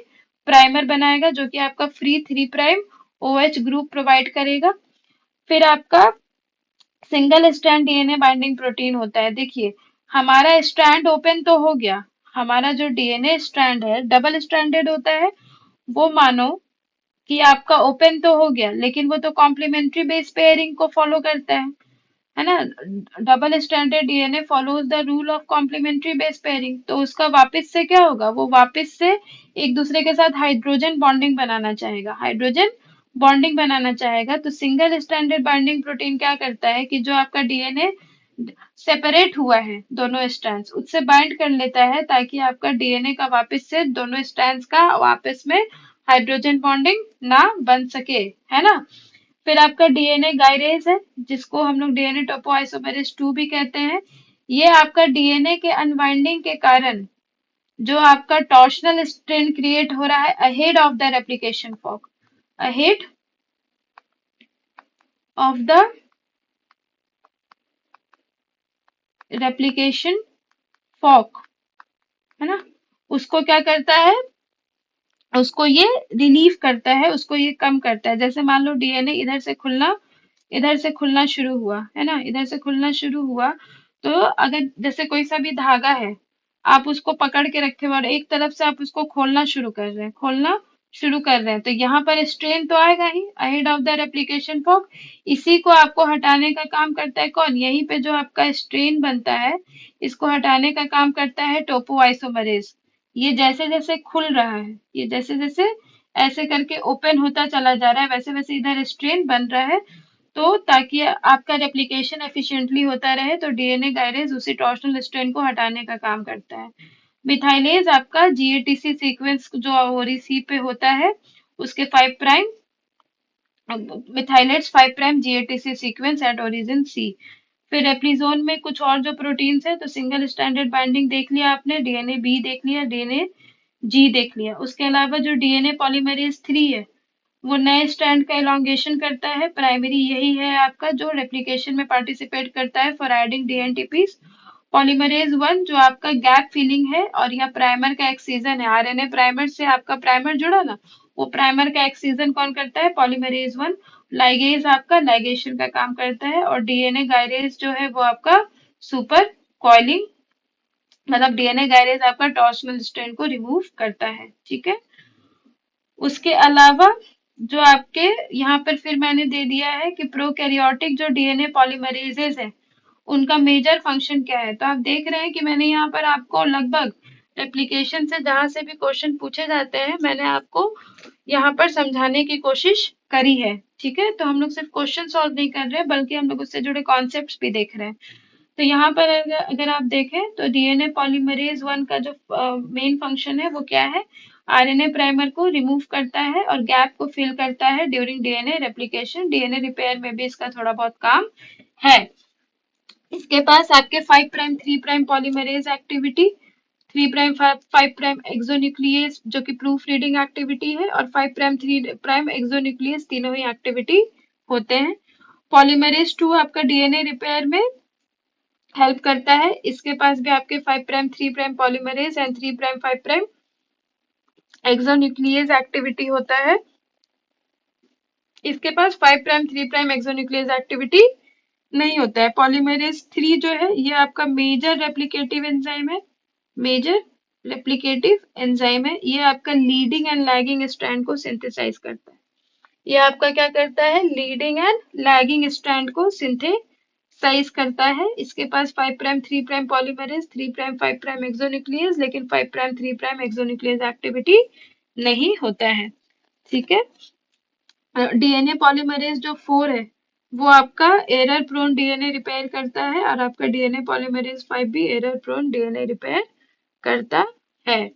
प्राइमर बनाएगा, जो कि आपका फ्री 3' ओएच ग्रुप प्रोवाइड करेगा। फिर आपका single strand DNA binding protein होता है। देखिए, हमारा स्ट्रैंड ओपन तो हो गया, हमारा जो डीएनए स्ट्रैंड है डबल स्ट्रैंडेड होता है, वो मानो कि आपका ओपन तो हो गया, लेकिन वो तो कॉम्प्लीमेंट्री बेस पेयरिंग को फॉलो करता है ना। Double stranded DNA follows the rule of complementary base pairing, तो उसका वापस से क्या होगा, वो वापस से एक दूसरे के साथ हाइड्रोजन बॉन्डिंग बनाना चाहेगा, हाइड्रोजन बॉन्डिंग बनाना चाहेगा। तो सिंगल स्ट्रैंडेड बाइंडिंग प्रोटीन क्या करता है कि जो आपका डीएनए सेपरेट हुआ है दोनों स्ट्रैंड्स, उससे बाइंड कर लेता है ताकि आपका डीएनए का वापस से दोनों स्ट्रैंड्स का वापस में हाइड्रोजन बॉन्डिंग ना बन सके, है ना। फिर आपका डीएनए गायरेज है, जिसको हम लोग डीएनए टोपोआइसोमेरेज 2 भी कहते हैं। ये आपका डीएनए के अनबाइंडिंग के कारण जो आपका टॉर्शनल स्ट्रेन क्रिएट हो रहा है ahead of the replication fork, ahead of the replication fork, है ना, उसको क्या करता है, उसको ये रिलीव करता है, उसको ये कम करता है। जैसे मान लो डीएनए इधर से खुलना शुरू हुआ, है ना, इधर से खुलना शुरू हुआ, तो अगर जैसे कोई सा भी धागा है, आप उसको पकड़ के रखे हुए और एक तरफ से आप उसको खोलना शुरू कर रहे हैं, खोलना शुरू कर रहे हैं, तो यहाँ पर स्ट्रेन तो आएगा ही ahead of the replication fork. इसी को आपको हटाने का काम करता है कौन, यहीं पे जो आपका स्ट्रेन बनता है, इसको हटाने का काम करता है टोपोआइसोमरेज। ये जैसे जैसे खुल रहा है, ये जैसे जैसे ऐसे करके ओपन होता चला जा रहा है, वैसे वैसे इधर स्ट्रेन बन रहा है। तो ताकि आपका रेप्लिकेशन एफिशिएंटली होता रहे, तो डीएनए गायरेज उसी टॉर्शनल स्ट्रेन को हटाने का काम करता है। मिथाइलेज आपका जीएटीसी सीक्वेंस जो ओरिसी पे होता है, उसके 5 prime methylates 5 prime GATC sequence at origin C. फिर रेप्लिजोन में कुछ और जो प्रोटीन्स है, तो सिंगल स्टैंडर्ड बाइंडिंग देख लिया आपने, डीएनए बी देख लिया, डीएनए जी देख लिया। उसके अलावा जो डीएनए पॉलीमरेज 3 है, वो नए स्ट्रैंड का इलॉन्गेशन करता है। प्राइमरी यही है आपका जो रेप्लिकेशन में पार्टिसिपेट करता है फॉर एडिंग डीएनटीपीस। पॉलीमरेज 1 जो आपका गैप फिलिंग है, और यह प्राइमर का एक्सीजन है, आरएनए प्राइमर से आपका प्राइमर जुड़ा ना, वो प्राइमर का एक्सीजन कौन करता है, पॉलीमरेज 1। लाइगेज आपका लाइगेशन का काम करता है, और डीएनए गायरेज जो है वो आपका सुपर कॉइलिंग, मतलब डीएनए गायरेज आपका टॉर्शनल स्ट्रैंड को रिमूव करता है, ठीक है। उसके अलावा जो आपके यहाँ पर फिर मैंने दे दिया है कि प्रोकैरियोटिक जो डीएनए पॉलीमरेजेस है, उनका मेजर फंक्शन क्या है। तो आप देख रहे हैं कि मैंने यहाँ पर आपको लगभग रेप्लिकेशन से जहां से भी क्वेश्चन पूछे जाते हैं, मैंने आपको यहाँ पर समझाने की कोशिश करी है, ठीक है। तो हम लोग सिर्फ क्वेश्चन सॉल्व नहीं कर रहे, बल्कि हम लोग उससे जुड़े कॉन्सेप्ट्स भी देख रहे हैं। तो यहाँ पर अगर आप देखें तो डीएनए पॉलीमरेज 1 का जो मेन फंक्शन है वो क्या है, आरएनए प्राइमर को रिमूव करता है और गैप को फिल करता है during DNA replication. DNA repair में भी इसका थोड़ा बहुत काम है। इसके पास आपके 5 prime 3 prime polymerase activity, 3 prime 5 prime exonuclease जो कि प्रूफ रीडिंग एक्टिविटी है, और 5 प्राइम 3 प्राइम एक्सोन्यूक्लियस, तीनों ही एक्टिविटी होते हैं। पॉलीमरेज 2 आपका डीएनए रिपेयर में हेल्प करता है। इसके पास भी आपके 5 prime 3 prime polymerase and 3 prime 5 prime exonuclease activity होता है। इसके पास 5 प्राइम 3 प्राइम एक्सोन्यूक्लियस एक्टिविटी नहीं होता है। पॉलीमरेज 3 जो है ये आपका मेजर रेप्लिकेटिव एंजाइम है, मेजर रेप्लिकेटिव एंजाइम है। ये आपका लीडिंग एंड लैगिंग स्ट्रैंड को सिंथेसाइज करता है। ये आपका क्या करता है, लीडिंग एंड लैगिंग स्ट्रैंड को सिंथेसाइज करता है। इसके पास 5 prime 3 prime polymerase, 3 prime 5 prime exonuclease, लेकिन 5 प्राइम 3 प्राइम एक्सोन्यूक्लियस एक्टिविटी नहीं होता है, ठीक है। डीएनए पॉलीमरेज जो 4 है, वो आपका एरर प्रोन डीएनए रिपेयर करता है, और आपका डीएनए पॉलीमरेज 5 भी एरर प्रोन डीएनए रिपेयर करता है।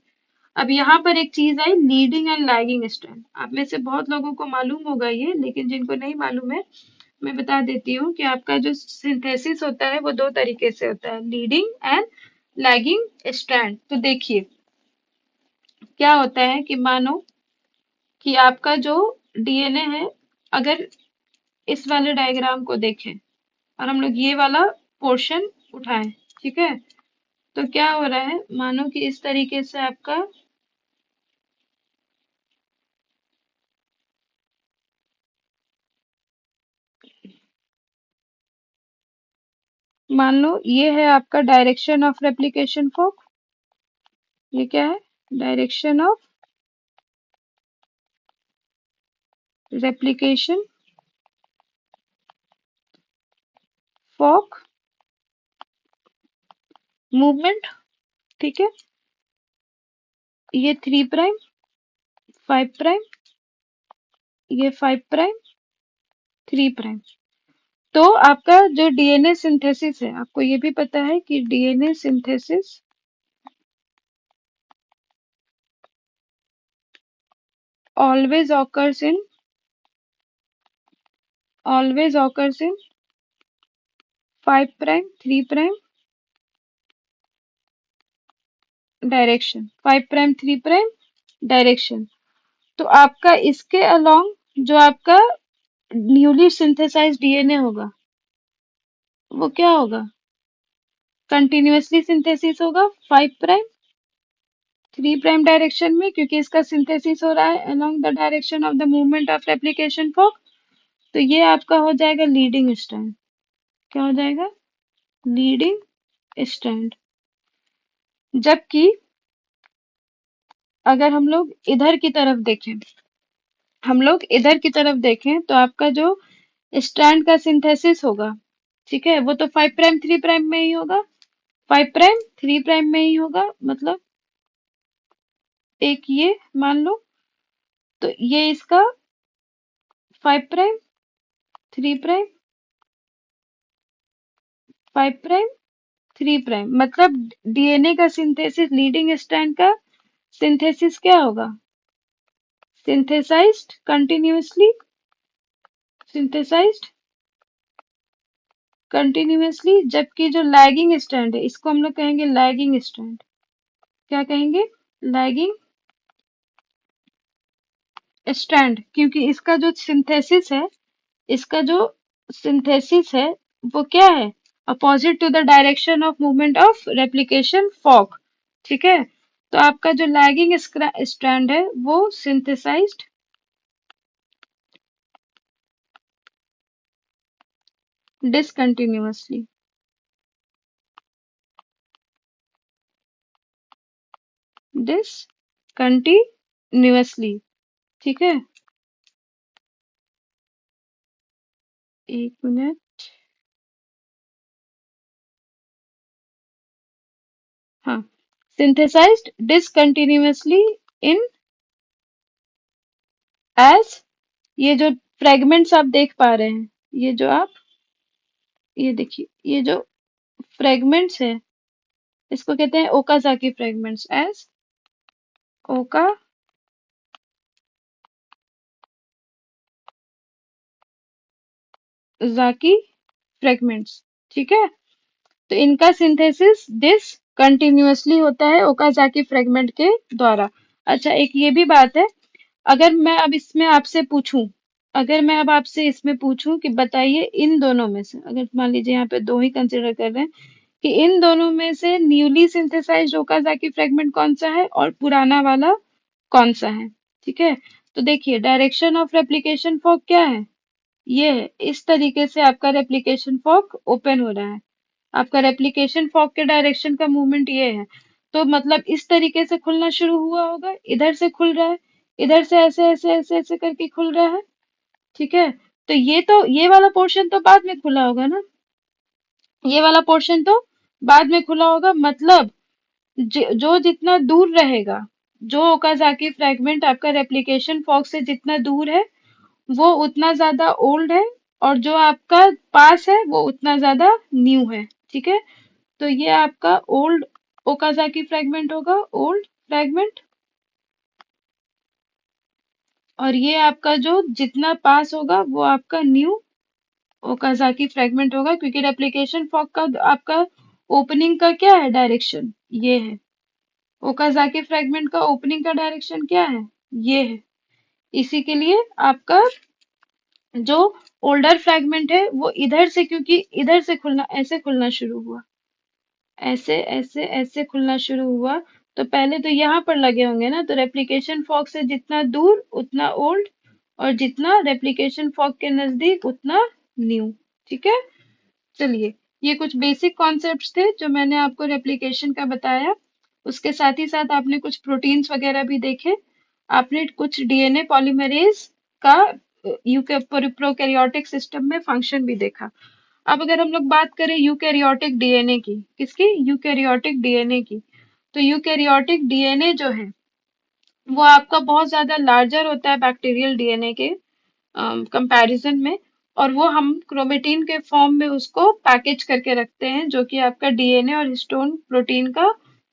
अब यहाँ पर एक चीज आई, लीडिंग एंड लैगिंग स्ट्रैंड। आप में से बहुत लोगों को मालूम होगा ये, लेकिन जिनको नहीं मालूम है मैं बता देती हूँ कि आपका जो सिंथेसिस होता है वो दो तरीके से होता है, लीडिंग एंड लैगिंग स्ट्रैंड। तो देखिए क्या होता है कि मानो कि आपका जो डीएनए है, अगर इस वाले डायग्राम को देखें और हम लोग ये वाला पोर्शन उठाएं, ठीक है, तो क्या हो रहा है, मानो कि इस तरीके से आपका, मान लो ये है आपका डायरेक्शन ऑफ रेप्लिकेशन फॉर्क। ये क्या है, direction of replication fork movement, ठीक है। ये 3 प्राइम 5 प्राइम, ये 5 प्राइम 3 प्राइम। तो आपका जो डीएनए सिंथेसिस है, आपको ये भी पता है कि DNA synthesis always occurs in always occurs in 5 prime 3 prime direction, 5 prime 3 prime direction. तो आपका इसके अलोंग जो आपका न्यूली सिंथेसाइज्ड डीएनए होगा वो क्या होगा, कंटिन्यूअसली सिंथेसिस होगा 5 प्राइम 3 प्राइम डायरेक्शन में, क्योंकि इसका सिंथेसिस हो रहा है along the direction of the movement of replication fork. तो ये आपका हो जाएगा लीडिंग स्ट्रैंड। क्या हो जाएगा, लीडिंग स्ट्रैंड। जबकि अगर हम लोग इधर की तरफ देखें तो आपका जो स्ट्रैंड का सिंथेसिस होगा, ठीक है, वो तो 5 प्राइम 3 प्राइम में ही होगा, 5 प्राइम 3 प्राइम में ही होगा, मतलब एक ये मान लो, तो ये इसका 5 प्राइम 3 प्राइम 5 प्राइम 3 प्राइम, मतलब डीएनए का सिंथेसिस, लीडिंग स्ट्रैंड का सिंथेसिस क्या होगा, सिंथेसाइज्ड कंटिन्यूअसली, सिंथेसाइज्ड कंटिन्यूअसली। जबकि जो लैगिंग स्ट्रैंड है इसको हम लोग कहेंगे लैगिंग स्ट्रैंड। क्या कहेंगे, लैगिंग स्ट्रैंड, क्योंकि इसका जो सिंथेसिस है वो क्या है, opposite to the direction of movement of replication fork. ठीक है, तो आपका जो लैगिंग स्ट्रैंड है वो सिंथेसाइज्ड डिसकंटिन्यूअसली, डिसकंटिन्यूअसली। ठीक है, एक मिनट, हाँ, synthesized discontinuously in as, ये जो फ्रेगमेंट्स आप देख पा रहे हैं, ये जो आप, ये देखिए, ये जो फ्रेगमेंट्स है इसको कहते हैं Okazaki fragments, as Okazaki fragments. ठीक है, तो इनका सिंथेसिस डिसकंटिन्यूअसली होता है ओकाजाकी फ्रेगमेंट के द्वारा। अच्छा, एक ये भी बात है, अगर मैं अब इसमें आपसे पूछूं अगर मैं अब आपसे इसमें पूछूं कि बताइए इन दोनों में से, अगर मान लीजिए यहाँ पे दो ही कंसिडर कर रहे हैं, कि इन दोनों में से न्यूली सिंथेसाइज्ड ओकाजाकी फ्रेगमेंट कौन सा है और पुराना वाला कौन सा है। ठीक है, तो देखिए डायरेक्शन ऑफ रेप्लिकेशन फॉर्क क्या है, ये है, इस तरीके से आपका रेप्लिकेशन फॉर्क ओपन हो रहा है, आपका रेप्लिकेशन फॉर्क के डायरेक्शन का मूवमेंट ये है। तो मतलब इस तरीके से खुलना शुरू हुआ होगा, इधर से खुल रहा है, इधर से ऐसे ऐसे ऐसे ऐसे करके खुल रहा है। ठीक है, तो ये वाला पोर्शन तो बाद में खुला होगा ना, ये वाला पोर्शन तो बाद में खुला होगा, मतलब जो जितना दूर रहेगा, जो ओकाजाकी फ्रैगमेंट आपका रेप्लिकेशन फॉर्क से जितना दूर है वो उतना ज्यादा ओल्ड है, और जो आपका पास है वो उतना ज्यादा न्यू है। ठीक है, तो ये आपका ओल्ड ओकाजाकी फ्रैगमेंट होगा, ओल्ड फ्रैगमेंट, और ये आपका जो जितना पास होगा वो आपका न्यू ओकाजाकी फ्रैगमेंट होगा, क्योंकि रेप्लिकेशन फॉर्क का आपका ओपनिंग का क्या है डायरेक्शन, ये है, ओकाजाकी फ्रैगमेंट का ओपनिंग का डायरेक्शन क्या है, ये है। इसी के लिए आपका जो ओल्डर फ्रैगमेंट है वो इधर से, क्योंकि इधर से खुलना, ऐसे खुलना शुरू हुआ, ऐसे ऐसे ऐसे खुलना शुरू हुआ, तो पहले तो यहाँ पर लगे होंगे ना, तो रेप्लिकेशन फॉर्क से जितना दूर उतना ओल्ड, और जितना रेप्लिकेशन फॉर्क के नजदीक उतना न्यू। ठीक है, चलिए, ये कुछ बेसिक कॉन्सेप्ट्स थे जो मैंने आपको रेप्लिकेशन का बताया। उसके साथ ही साथ आपने कुछ प्रोटीन्स वगैरह भी देखे, आपने कुछ डीएनए पॉलीमरेज का प्रोकैरियोटिक सिस्टम में फंक्शन भी देखा। अब अगर हम लोग बात करें यूकैरियोटिक डीएनए की, किसकी, यूकैरियोटिक डीएनए की, तो यूकैरियोटिक डीएनए जो है वो आपका बहुत ज्यादा लार्जर होता है बैक्टीरियल डीएनए के कंपैरिजन में, और वो हम क्रोमेटिन के फॉर्म में उसको पैकेज करके रखते हैं, जो कि आपका डीएनए और हिस्टोन प्रोटीन का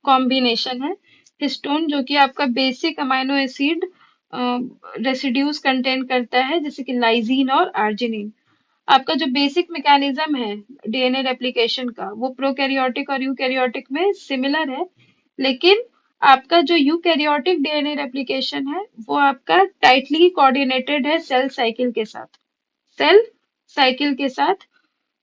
कॉम्बिनेशन है। हिस्टोन जो कि आपका basic amino acid residues contain करता है, जैसे कि लाइजीन और आर्जिनिन। आपका जो बेसिक मैकेनिज्म है डीएनए रेप्लिकेशन का, वो प्रोकैरियोटिक और यूकैरियोटिक में सिमिलर है, लेकिन आपका जो यूकैरियोटिक डीएनए रेप्लिकेशन है वो आपका टाइटली कोऑर्डिनेटेड है सेल साइकिल के साथ।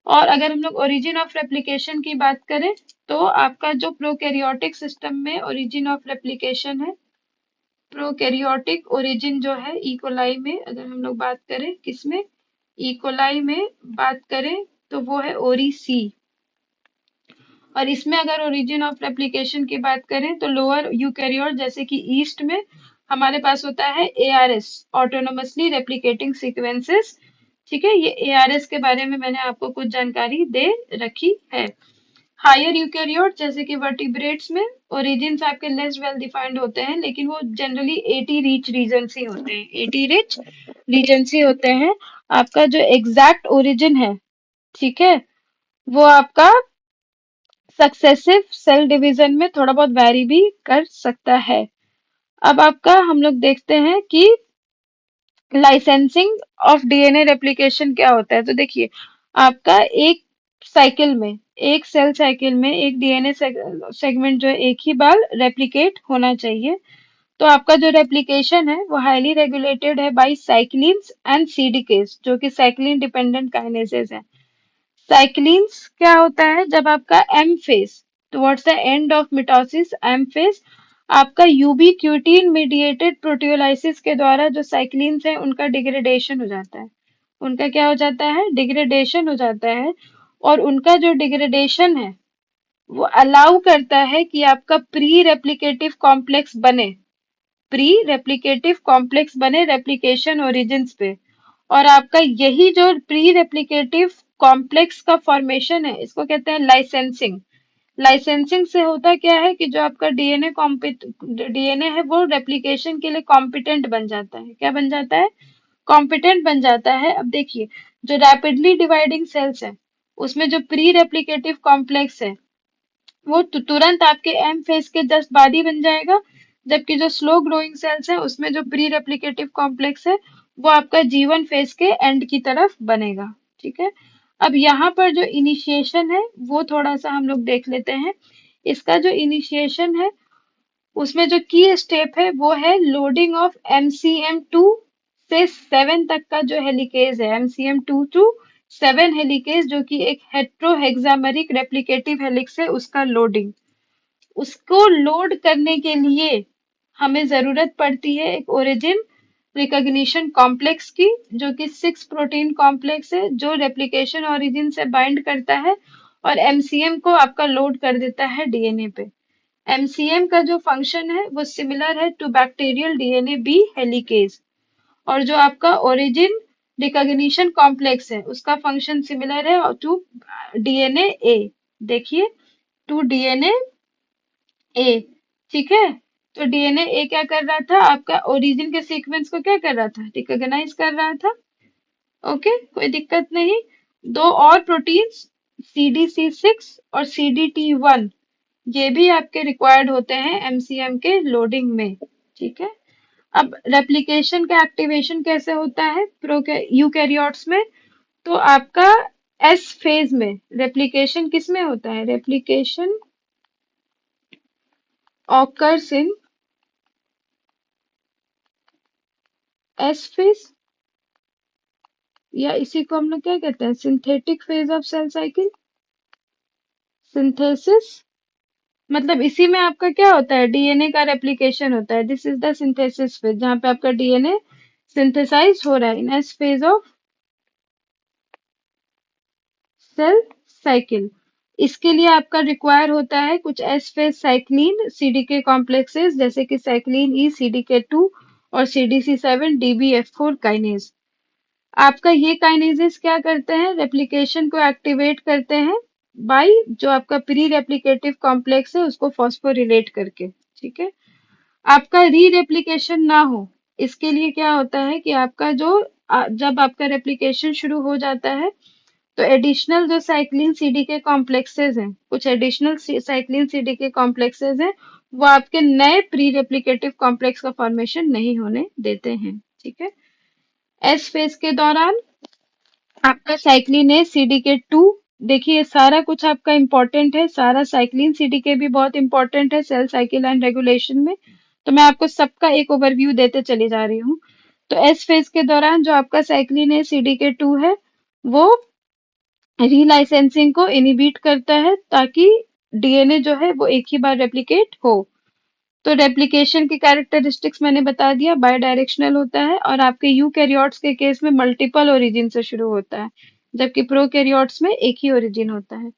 और अगर हम लोग ओरिजिन ऑफ रेप्लिकेशन की बात करें, तो आपका जो प्रोकैरियोटिक सिस्टम में ओरिजिन ऑफ रेप्लिकेशन है, प्रोकैरियोटिक ओरिजिन जो है इकोलाई में, अगर हम लोग बात करें किसमें, इकोलाई में बात करें, तो वो है ओरी सी। और इसमें अगर ओरिजिन ऑफ रेप्लिकेशन की बात करें, तो लोअर यूकैरियोट जैसे कि ईस्ट में हमारे पास होता है एआरएस, ऑटोनोमसली रेप्लिकेटिंग सीक्वेंसेस। ठीक है, ये एआरएस के बारे में मैंने आपको कुछ जानकारी दे रखी है। हायर यूकैरियोट जैसे कि वर्टिब्रेट्स में ओरिजिन आपके लेस वेल डिफाइंड होते हैं, लेकिन वो जनरली एटी रिच रीजन्स ही होते हैं, एटी रिच रीजन्स ही होते हैं। आपका जो एग्जैक्ट ओरिजिन है, ठीक है, वो आपका सक्सेसिव सेल डिवीजन में थोड़ा बहुत वैरी भी कर सकता है। अब आपका हम लोग देखते हैं कि लाइसेंसिंग ऑफ डीएनए रेप्लिकेशन क्या होता है। तो देखिए, आपका एक साइकिल में, एक सेल साइकिल में एक डीएनए सेगमेंट जो है एक ही बार रेप्लिकेट होना चाहिए। तो आपका जो रेप्लिकेशन है वो हाईली रेगुलेटेड है बाय साइक्लिन्स एंड सीडीकेस, जो कि साइक्लिन डिपेंडेंट काइनेसेस है। साइक्लिन्स क्या होता है, जब आपका M phase towards the end of mitosis, M phase, आपका यूबीक्यूटिन मीडिएटेड प्रोटियोलाइसिस के द्वारा जो साइक्लिन्स है उनका डिग्रेडेशन हो जाता है, उनका क्या हो जाता है, डिग्रेडेशन हो जाता है। और उनका जो डिग्रेडेशन है वो अलाउ करता है कि आपका प्री रेप्लिकेटिव कॉम्प्लेक्स बने, प्री रेप्लिकेटिव कॉम्प्लेक्स बने रेप्लिकेशन ओरिजिन्स पे। और आपका यही जो प्री रेप्लिकेटिव कॉम्प्लेक्स का फॉर्मेशन है, इसको कहते हैं लाइसेंसिंग। लाइसेंसिंग से होता क्या है कि जो आपका डीएनए है वो रेप्लिकेशन के लिए कॉम्पिटेंट बन जाता है। क्या बन जाता है, कॉम्पिटेंट बन जाता है। अब देखिए, जो रैपिडली डिवाइडिंग सेल्स है उसमें जो प्री रेप्लिकेटिव कॉम्प्लेक्स है वो तुरंत आपके एम फेज के जस्ट बाद ही बन जाएगा, जबकि जो स्लो ग्रोइंग सेल्स है उसमें जो प्री रेप्लिकेटिव कॉम्प्लेक्स है वो आपका जीवन फेज के एंड की तरफ बनेगा। ठीक है, अब यहाँ पर जो इनिशिएशन है वो थोड़ा सा हम लोग देख लेते हैं। इसका जो इनिशिएशन है उसमें जो की स्टेप है वो है लोडिंग ऑफ MCM2 से 7 तक का जो हेलिकेज है, MCM2 टू 7 हेलिकेज, जो कि एक हेट्रोहेक्सामेरिक रेप्लिकेटिव हेलिक्स है, उसका लोडिंग। उसको लोड करने के लिए हमें जरूरत पड़ती है एक ओरिजिन रिकॉग्निशन कॉम्प्लेक्स की, जो कि 6 प्रोटीन कॉम्प्लेक्स है, जो रेप्लिकेशन ओरिजिन से बाइंड करता है और एमसीएम को आपका लोड कर देता है डीएनए पे। एमसीएम का जो फंक्शन है वो सिमिलर है to bacterial DNA B helicase. और जो आपका ओरिजिन रिकॉग्निशन कॉम्प्लेक्स है उसका फंक्शन सिमिलर है टू डीएनए ए। देखिए, टू डीएनए ए। ठीक है, तो डीएनए ए क्या कर रहा था, आपका ओरिजिन के सीक्वेंस को क्या कर रहा था, रिकॉग्नाइज कर रहा था। ओके, कोई दिक्कत नहीं। दो और प्रोटीन्स CDC6 और CDT1, ये भी आपके रिक्वायर्ड होते हैं एमसीएम के लोडिंग में। ठीक है, अब रेप्लिकेशन का एक्टिवेशन कैसे होता है प्रो यूकैरियोट्स में, तो आपका एस फेज में रेप्लिकेशन किस में होता है, replication occurs in S phase, या इसी को हम लोग क्या कहते हैं, synthetic phase of cell cycle, synthesis. मतलब इसी में आपका क्या होता है, डीएनए का रेप्लिकेशन होता है। This is the synthesis phase, जहाँ पे आपका डीएनए सिंथेसाइज हो रहा है in S phase of cell cycle. इसके लिए आपका रिक्वायर होता है कुछ S phase cyclin CDK complexes, जैसे कि साइक्लिन ई, CDK2 और CDC7 DBF4 काइनेज। आपका ये काइनेजेस क्या करते हैं, रेप्लिकेशन को एक्टिवेट करते हैं बाय जो आपका प्री रेप्लिकेटिव कॉम्प्लेक्स है उसको फॉस्फोरिलेट करके। ठीक है, आपका री रेप्लिकेशन ना हो इसके लिए क्या होता है कि आपका जो जब आपका रेप्लिकेशन शुरू हो जाता है तो एडिशनल जो साइक्लिन सीडीके कॉम्प्लेक्सेस हैं, कुछ एडिशनल साइक्लिन सीडीके कॉम्प्लेक्सेस हैं, वो आपके नए प्री रेप्लिकेटिव कॉम्प्लेक्स का फॉर्मेशन नहीं होने देते हैं। ठीक है। एस फेज के दौरान आपका साइक्लिन ए सीडीके टू, देखिए सारा कुछ आपका इंपॉर्टेंट है, सारा साइक्लिन सीडीके भी बहुत इंपॉर्टेंट है सेल साइकिल एंड रेगुलेशन में। तो मैं आपको सबका एक ओवरव्यू देते चली जा रही हूँ। तो एस फेज के दौरान जो आपका साइक्लिन ए सीडीके टू है, वो रीलाइसेंसिंग को इनिबिट करता है ताकि डीएनए जो है वो एक ही बार रेप्लिकेट हो। तो रेप्लिकेशन की कैरेक्टरिस्टिक्स मैंने बता दिया, बाय डायरेक्शनल होता है और आपके यूकैरियोट्स के केस में मल्टीपल ओरिजिन से शुरू होता है, जबकि प्रोकैरियोट्स में एक ही ओरिजिन होता है।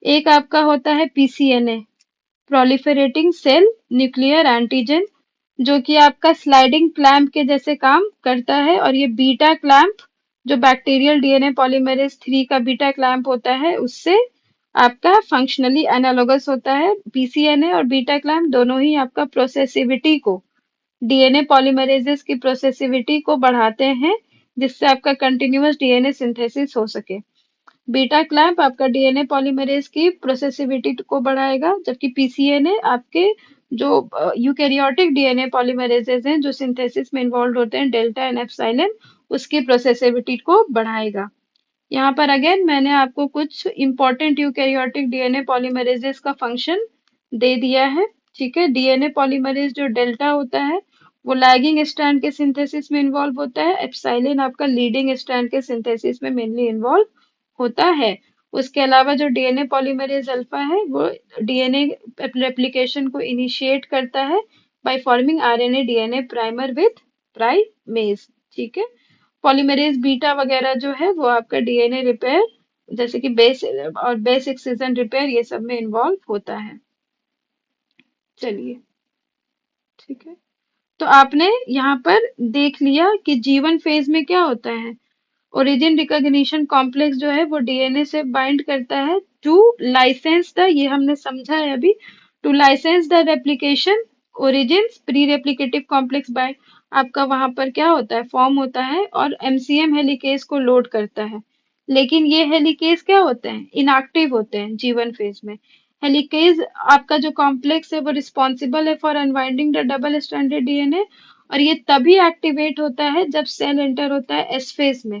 एक आपका होता है पीसीएनए, प्रोलिफेरेटिंग सेल न्यूक्लियर एंटीजन, जो कि आपका स्लाइडिंग क्लैंप के जैसे काम करता है। और ये बीटा क्लैंप, जो बैक्टीरियल डीएनए पॉलीमरेज 3 का बीटा क्लैंप होता है, उससे आपका फंक्शनली एनालोगस होता है। पीसीएनए और बीटा क्लैंप दोनों ही आपका प्रोसेसिविटी को, डीएनए पॉलीमरेजेस की प्रोसेसिविटी को बढ़ाते हैं, जिससे आपका कंटिन्यूअस डीएनए सिंथेसिस हो सके। बीटा क्लैंप आपका डीएनए पॉलीमरेज की प्रोसेसिविटी को बढ़ाएगा, जबकि पीसीएनए आपके जो यूकैरियोटिक डीएनए पॉलीमरेजेस हैं जो सिंथेसिस में इन्वॉल्व होते हैं, डेल्टा एंड एप्सिलॉन, उसकी प्रोसेसिविटी को बढ़ाएगा। यहाँ पर अगेन मैंने आपको कुछ इंपॉर्टेंट यूकैरियोटिक डीएनए पॉलीमरेजेस का फंक्शन दे दिया है। ठीक है। डीएनए पॉलीमरेज जो डेल्टा होता है वो लैगिंग स्ट्रैंड के सिंथेसिस में इन्वॉल्व होता है, एप्सिलॉन आपका लीडिंग स्ट्रैंड के सिंथेसिस में मेनली इन्वॉल्व होता है। उसके अलावा जो डीएनए पॉलीमरेज अल्फा है वो डीएनए रेप्लिकेशन को इनिशिएट करता है by forming RNA DNA primer with primase. ठीक है। पॉलीमरेज बीटा वगैरह जो है वो आपका डीएनए रिपेयर, जैसे कि बेस और बेस एक्सिजन रिपेयर, ये सब में इन्वॉल्व होता है। चलिए, ठीक है। तो आपने यहाँ पर देख लिया कि जीवन फेज में क्या होता है। ओरिजिन रिकॉग्निशन कॉम्प्लेक्स जो है वो डीएनए से बाइंड करता है टू लाइसेंस द, ये हमने समझा है अभी, to license the replication origin pre replicative complex by, आपका वहां पर क्या होता है, फॉर्म होता है और एमसीएम हेलिकेज को लोड करता है। लेकिन ये हेलिकेज क्या होते हैं, इनएक्टिव होते हैं जीवन फेज में। हेलिकेज आपका जो कॉम्प्लेक्स है वो रिस्पॉन्सिबल है for unwinding the double stranded DNA, और ये तभी एक्टिवेट होता है जब सेल एंटर होता है एस फेज में,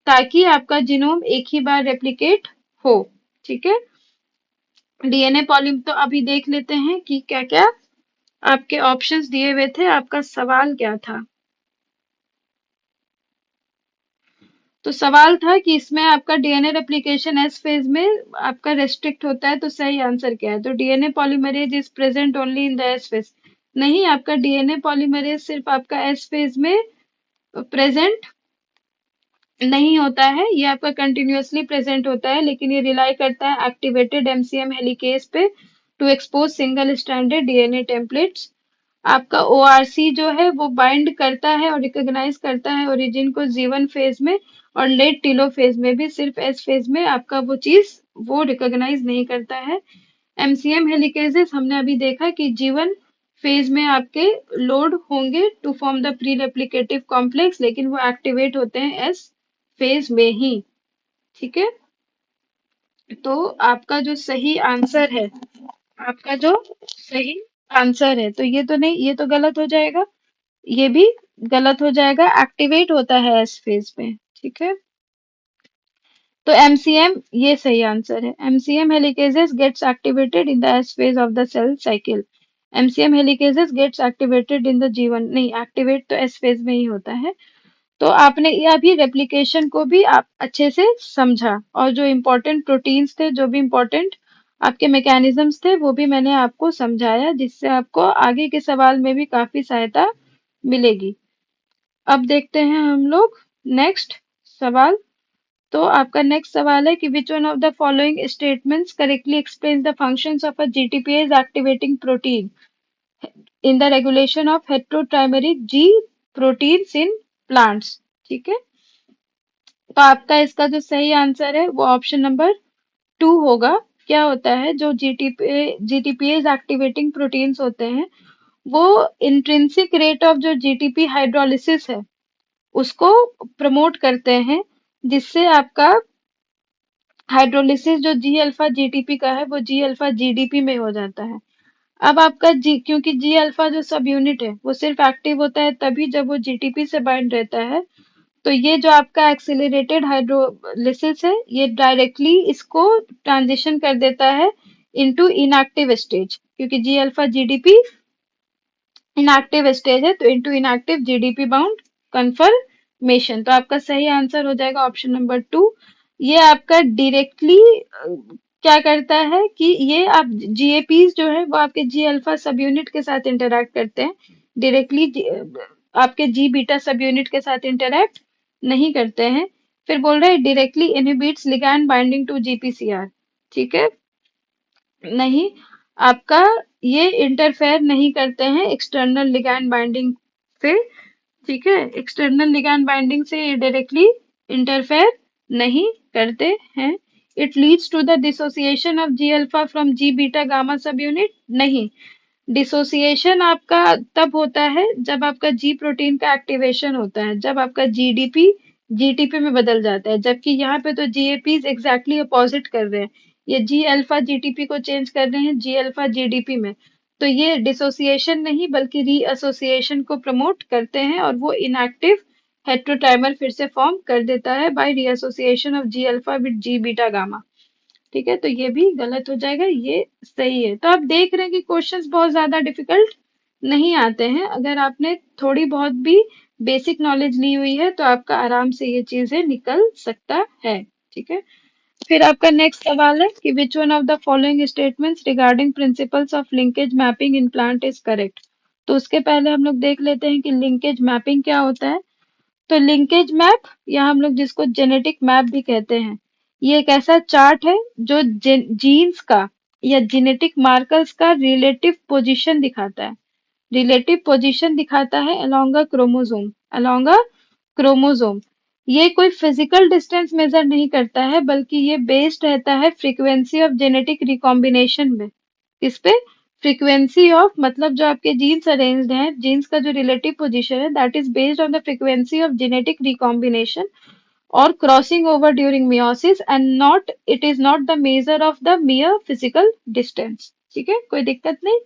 ताकि आपका जीनोम एक ही बार रेप्लिकेट हो। ठीक है। डीएनए पॉली, तो अभी देख लेते हैं कि क्या क्या आपके ऑप्शंस दिए हुए थे, आपका सवाल क्या था। तो सवाल था कि इसमें आपका डीएनए रेप्लिकेशन एस फेज में आपका रेस्ट्रिक्ट होता है, तो सही आंसर क्या है। तो DNA polymerase is present only in the S phase, नहीं, आपका डीएनए पॉलीमरेज सिर्फ आपका एस फेज में प्रेजेंट नहीं होता है, ये आपका कंटिन्यूअसली प्रेजेंट होता है, लेकिन ये रिलाई करता है एक्टिवेटेड एमसीएम हेलिकेज पे to expose single stranded DNA templates. आपका ओआरसी जो है वो बाइंड करता है और रिकॉग्नाइज करता है ओरिजिन को जीवन फेज में, और लेट टीलो फेज में भी, सिर्फ एस फेज में आपका वो चीज वो रिकॉग्नाइज नहीं करता है। एमसीएम हेलिकेजेस हमने अभी देखा कि जीवन फेज में आपके लोड होंगे to form the pre replicative complex, लेकिन वो एक्टिवेट होते हैं एस फेज में ही। ठीक है। तो आपका जो सही आंसर है, आपका जो सही आंसर है, तो ये तो नहीं, ये तो गलत हो जाएगा, ये भी गलत हो जाएगा, एक्टिवेट होता है एस फेज में। ठीक है। तो एमसीएम ये सही आंसर है, MCM helicases gets activated in the S phase of the cell cycle. MCM helicases gets activated in the जीवन, नहीं, एक्टिवेट तो एस फेज में ही होता है। तो आपने ये अभी रेप्लिकेशन को भी आप अच्छे से समझा, और जो इम्पोर्टेंट प्रोटीन्स थे, जो भी इम्पोर्टेंट आपके मैकेनिज्म्स थे, वो भी मैंने आपको समझाया, जिससे आपको आगे के सवाल में भी काफी सहायता मिलेगी। अब देखते हैं हम लोग नेक्स्ट सवाल। तो आपका नेक्स्ट सवाल है कि which one of the following statements correctly explains the functions of a GTPase activating protein in the regulation of heterotrimeric G proteins in plants. ठीक है। तो आपका इसका जो सही आंसर है वो ऑप्शन नंबर 2 होगा। क्या होता है, जो जीटीपीएज एक्टिवेटिंग प्रोटीन्स होते हैं, वो इंट्रिंसिक रेट ऑफ जो जीटीपी हाइड्रोलिसिस है उसको प्रमोट करते हैं, जिससे आपका हाइड्रोलिसिस जो जी अल्फा जीटीपी का है वो जी अल्फा जीडीपी में हो जाता है। अब आपका जी, क्योंकि जी अल्फा जो सब यूनिट है वो सिर्फ एक्टिव होता है तभी जब वो जीटीपी से बाइंड रहता है। तो ये जो आपका एक्सिलरेटेड हाइड्रोलिसिस है ये डायरेक्टली इसको ट्रांजिशन कर देता है इनटू इनएक्टिव स्टेज, क्योंकि जी अल्फा जीडीपी इनएक्टिव स्टेज है तो into inactive GDP bound confirmation. तो आपका सही आंसर हो जाएगा ऑप्शन नंबर 2। ये आपका डायरेक्टली क्या करता है कि ये आप जीएपीज जो है वो आपके जी अल्फा सब यूनिट के साथ इंटरैक्ट करते हैं, डायरेक्टली आपके जी बीटा सब यूनिट के साथ इंटरैक्ट नहीं करते हैं। फिर बोल रहे हैं directly inhibits ligand binding to GPCR. ठीक है, नहीं, आपका ये इंटरफेयर नहीं करते हैं एक्सटर्नल लिगैंड बाइंडिंग से। ठीक है, एक्सटर्नल लिगैंड बाइंडिंग से ये डायरेक्टली इंटरफेयर नहीं करते हैं। It leads to the dissociation of G alpha from G beta gamma subunit, नहीं। डिसोसिएशन आपका तब होता है जब आपका जी प्रोटीन का एक्टिवेशन होता है, जब आपका जीडीपी जीटीपी में बदल जाता है, जबकि यहाँ पे तो जीएपीज एग्जैक्टली अपोजिट कर रहे हैं। ये जी अल्फा जीटीपी को चेंज कर रहे हैं जी अल्फा जीडीपी में। तो ये डिसोसिएशन नहीं बल्कि रीएसोसिएशन को प्रमोट करते हैं और वो इनएक्टिव हेट्रोट्राइमर फिर से फॉर्म कर देता है by reassociation of G alpha with G beta gamma. ठीक है, तो ये भी गलत हो जाएगा, ये सही है। तो आप देख रहे हैं कि क्वेश्चंस बहुत ज्यादा डिफिकल्ट नहीं आते हैं। अगर आपने थोड़ी बहुत भी बेसिक नॉलेज ली हुई है तो आपका आराम से ये चीजें निकल सकता है। ठीक है, फिर आपका नेक्स्ट सवाल है कि which one of the following statements regarding principles of linkage mapping in plant is correct. तो उसके पहले हम लोग देख लेते हैं कि लिंकेज मैपिंग क्या होता है। तो लिंकेज मैप या हम लोग जिसको जेनेटिक मैप भी कहते हैं, ये एक ऐसा चार्ट है जो जीन्स का या जेनेटिक मार्कर्स का रिलेटिव पोजीशन दिखाता है। रिलेटिव पोजीशन दिखाता है along a chromosome, along a chromosome. ये कोई फिजिकल डिस्टेंस मेजर नहीं करता है बल्कि ये बेस्ड रहता है फ्रीक्वेंसी ऑफ जेनेटिक रिकॉम्बिनेशन में। किस पे? फ्रीक्वेंसी ऑफ, मतलब जो आपके जीन्स अरेंज्ड हैं, जीन्स का जो रिलेटिव पोजीशन है that is based on the frequency of genetic recombination और crossing over during meiosis and not, it is not the measure of the mere physical distance. ठीक है, कोई दिक्कत नहीं।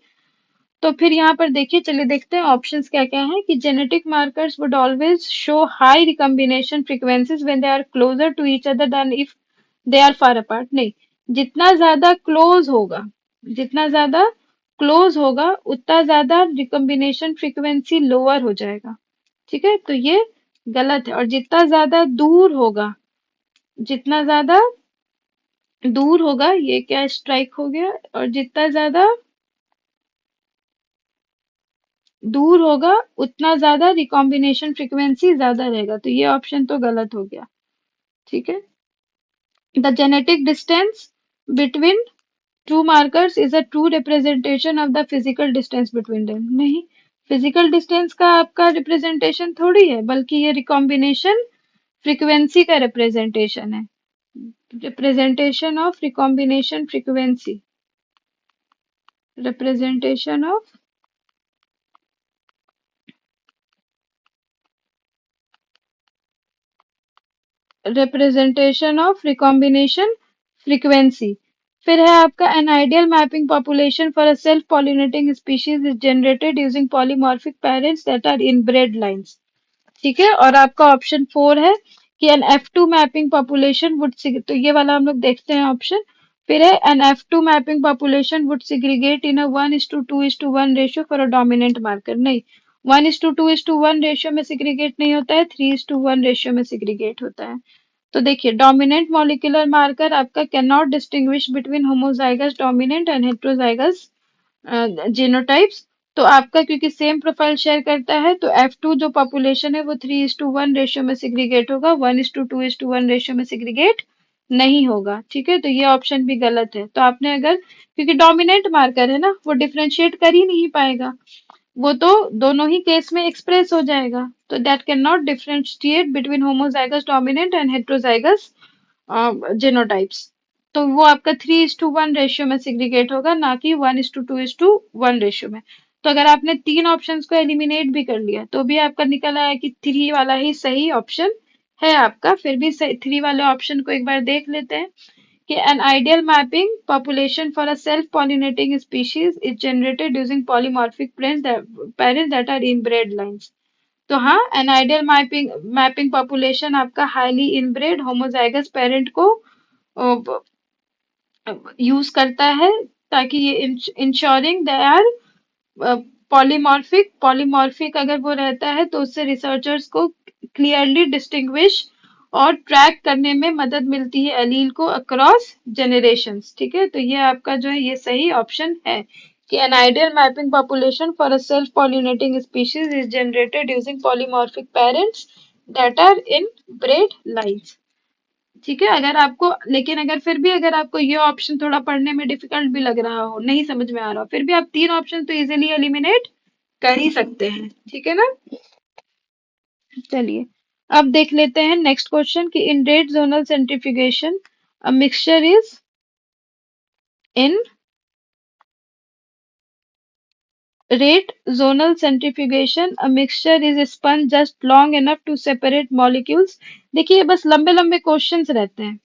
तो फिर यहाँ पर देखिए, चलिए देखते हैं ऑप्शंस क्या क्या है। कि genetic markers would always show high recombination frequencies when they are closer to each other than if they are far apart. नहीं, जितना ज्यादा क्लोज होगा, जितना ज्यादा क्लोज होगा उतना ज्यादा रिकॉम्बिनेशन फ्रीक्वेंसी लोअर हो जाएगा। ठीक है, तो ये गलत है। और जितना ज्यादा दूर होगा, जितना ज्यादा दूर होगा, ये क्या स्ट्राइक हो गया, और जितना ज्यादा दूर होगा उतना ज्यादा रिकॉम्बिनेशन फ्रीक्वेंसी ज्यादा रहेगा। तो ये ऑप्शन तो गलत हो गया। ठीक है, the genetic distance between two markers is a true representation of the physical distance between them. नहीं, फिजिकल डिस्टेंस का आपका रिप्रेजेंटेशन थोड़ी है, बल्कि ये रिकॉम्बिनेशन फ्रीक्वेंसी का रिप्रेजेंटेशन है। Representation of recombination frequency, representation of representation of recombination frequency. फिर है आपका an ideal mapping population for a self pollinating species is generated using polymorphic parents that are inbred lines. ठीक है, और आपका option 4 है कि N F2 mapping population would, तो ये वाला हम लोग देखते हैं ऑप्शन। फिर है an F2 mapping population would segregate in a 1:2:1 ratio for a dominant marker. नहीं, 1:2:1 रेशियो में सिग्रीगेट नहीं होता है, 3:1 रेशियो में सिग्रीगेट होता है। तो देखिए, डोमिनेंट मॉलिक्यूलर मार्कर आपका can not distinguish between homozygous dominant and heterozygous genotypes. तो आपका क्योंकि सेम प्रोफाइल शेयर करता है तो F2 जो पॉपुलेशन है वो 3:1 रेशियो में सिग्रीगेट होगा, 1:2:1 रेशियो में सिग्रीगेट नहीं होगा। ठीक है, तो ये ऑप्शन भी गलत है। तो आपने अगर, क्योंकि डोमिनेंट मार्कर है ना, वो डिफरेंशिएट कर ही नहीं पाएगा, वो तो दोनों ही केस में एक्सप्रेस हो जाएगा। तो that can not differentiate between homozygous dominant and heterozygous genotypes. तो वो आपका 3:1 रेशियो में सिग्रीगेट होगा, ना कि 1:2:1 रेशियो में। तो अगर आपने तीन ऑप्शंस को एलिमिनेट भी कर लिया तो भी आपका निकल आया कि थ्री वाला ही सही ऑप्शन है आपका। फिर भी थ्री वाले ऑप्शन को एक बार देख लेते हैं कि an ideal mapping population for a self-pollinating species is generated using polymorphic parents that are inbred lines। तो हाँ, एन आइडियल मैपिंग पॉपुलेशन आपका हाईली इनब्रेड होमोजाइगस पेरेंट को यूज करता है, ताकि ये इंश्योरिंग दे आर पॉलीमॉर्फिक अगर वो रहता है तो उससे रिसर्चर्स को क्लियरली डिस्टिंग्विश और ट्रैक करने में मदद मिलती है एलील को अक्रॉस जनरेशंस। ठीक है, तो ये आपका जो है ये सही ऑप्शन है कि an ideal mapping population for a self pollinating species is generated using polymorphic parents that are inbred lines. ठीक है, अगर आपको, लेकिन अगर फिर भी अगर आपको ये ऑप्शन थोड़ा पढ़ने में डिफिकल्ट भी लग रहा हो, नहीं समझ में आ रहा हो, फिर भी आप तीन ऑप्शन तो इजीली एलिमिनेट कर ही सकते हैं। ठीक है ना। चलिए अब देख लेते हैं नेक्स्ट क्वेश्चन कि in rate zonal centrifugation a mixture is in rate zonal centrifugation a mixture is spun just long enough to separate molecules। देखिए बस लंबे लंबे क्वेश्चंस रहते हैं,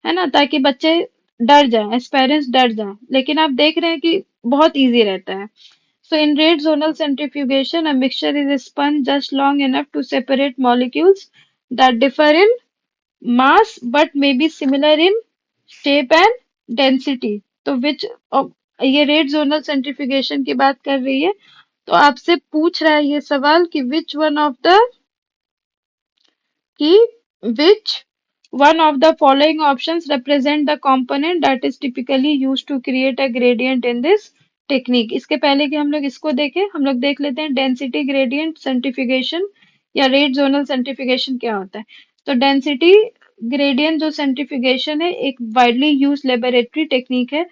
है ना, ताकि बच्चे डर जाएं, एस्पेरेंट्स डर जाएं, लेकिन आप देख रहे हैं कि बहुत इजी रहता है। So in rate zonal centrifugation, a mixture is spun just long enough to separate molecules that differ in mass but may be similar in shape and density। तो which ये रेट जोनल सेंट्रीफ्यूगेशन की बात कर रही है, तो आपसे पूछ रहा है ये सवाल कि which one of the कि which one of the following options represent the component that is typically used to create a gradient in this technique। इसके पहले कि हम लोग इसको देखें, हम लोग देख लेते हैं डेंसिटी ग्रेडियंट सेंट्रीफ्यूगेशन या रेट जोनल सेंट्रीफ्यूगेशन क्या होता है। तो डेंसिटी ग्रेडियंट जो सेंट्रीफ्यूगेशन है एक वाइडली यूज लेबोरेटरी टेक्निक है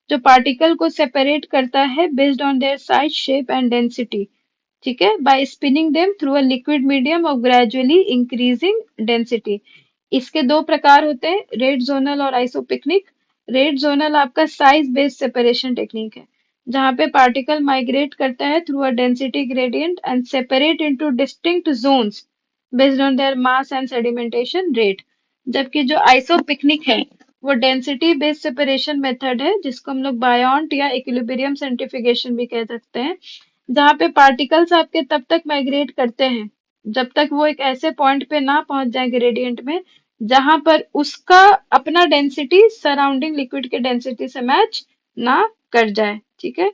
जो पार्टिकल को सेपरेट करता है based on their size shape and density. ठीक है, by spinning them through a liquid medium of gradually increasing density. इसके दो प्रकार होते हैं, रेड जोनल और आइसोपिक्निक। रेड जोनल आपका साइज बेस्ड सेपरेशन टेक्निक है जहां पे पार्टिकल माइग्रेट करता है through a density gradient and separate into distinct zones based on their mass and sedimentation rate. जबकि जो आइसोपिक्निक है वो डेंसिटी बेस्ड सेपरेशन मेथड है जिसको हम लोग बायोन्ट या इक्विलिब्रियम सेंट्रीफ्यूगेशन भी कह सकते हैं, जहाँ पे पार्टिकल्स आपके तब तक माइग्रेट करते हैं जब तक वो एक ऐसे पॉइंट पे ना पहुंच जाए ग्रेडियंट में जहां पर उसका अपना डेंसिटी सराउंडिंग लिक्विड के डेंसिटी से मैच ना कर जाए। ठीक है,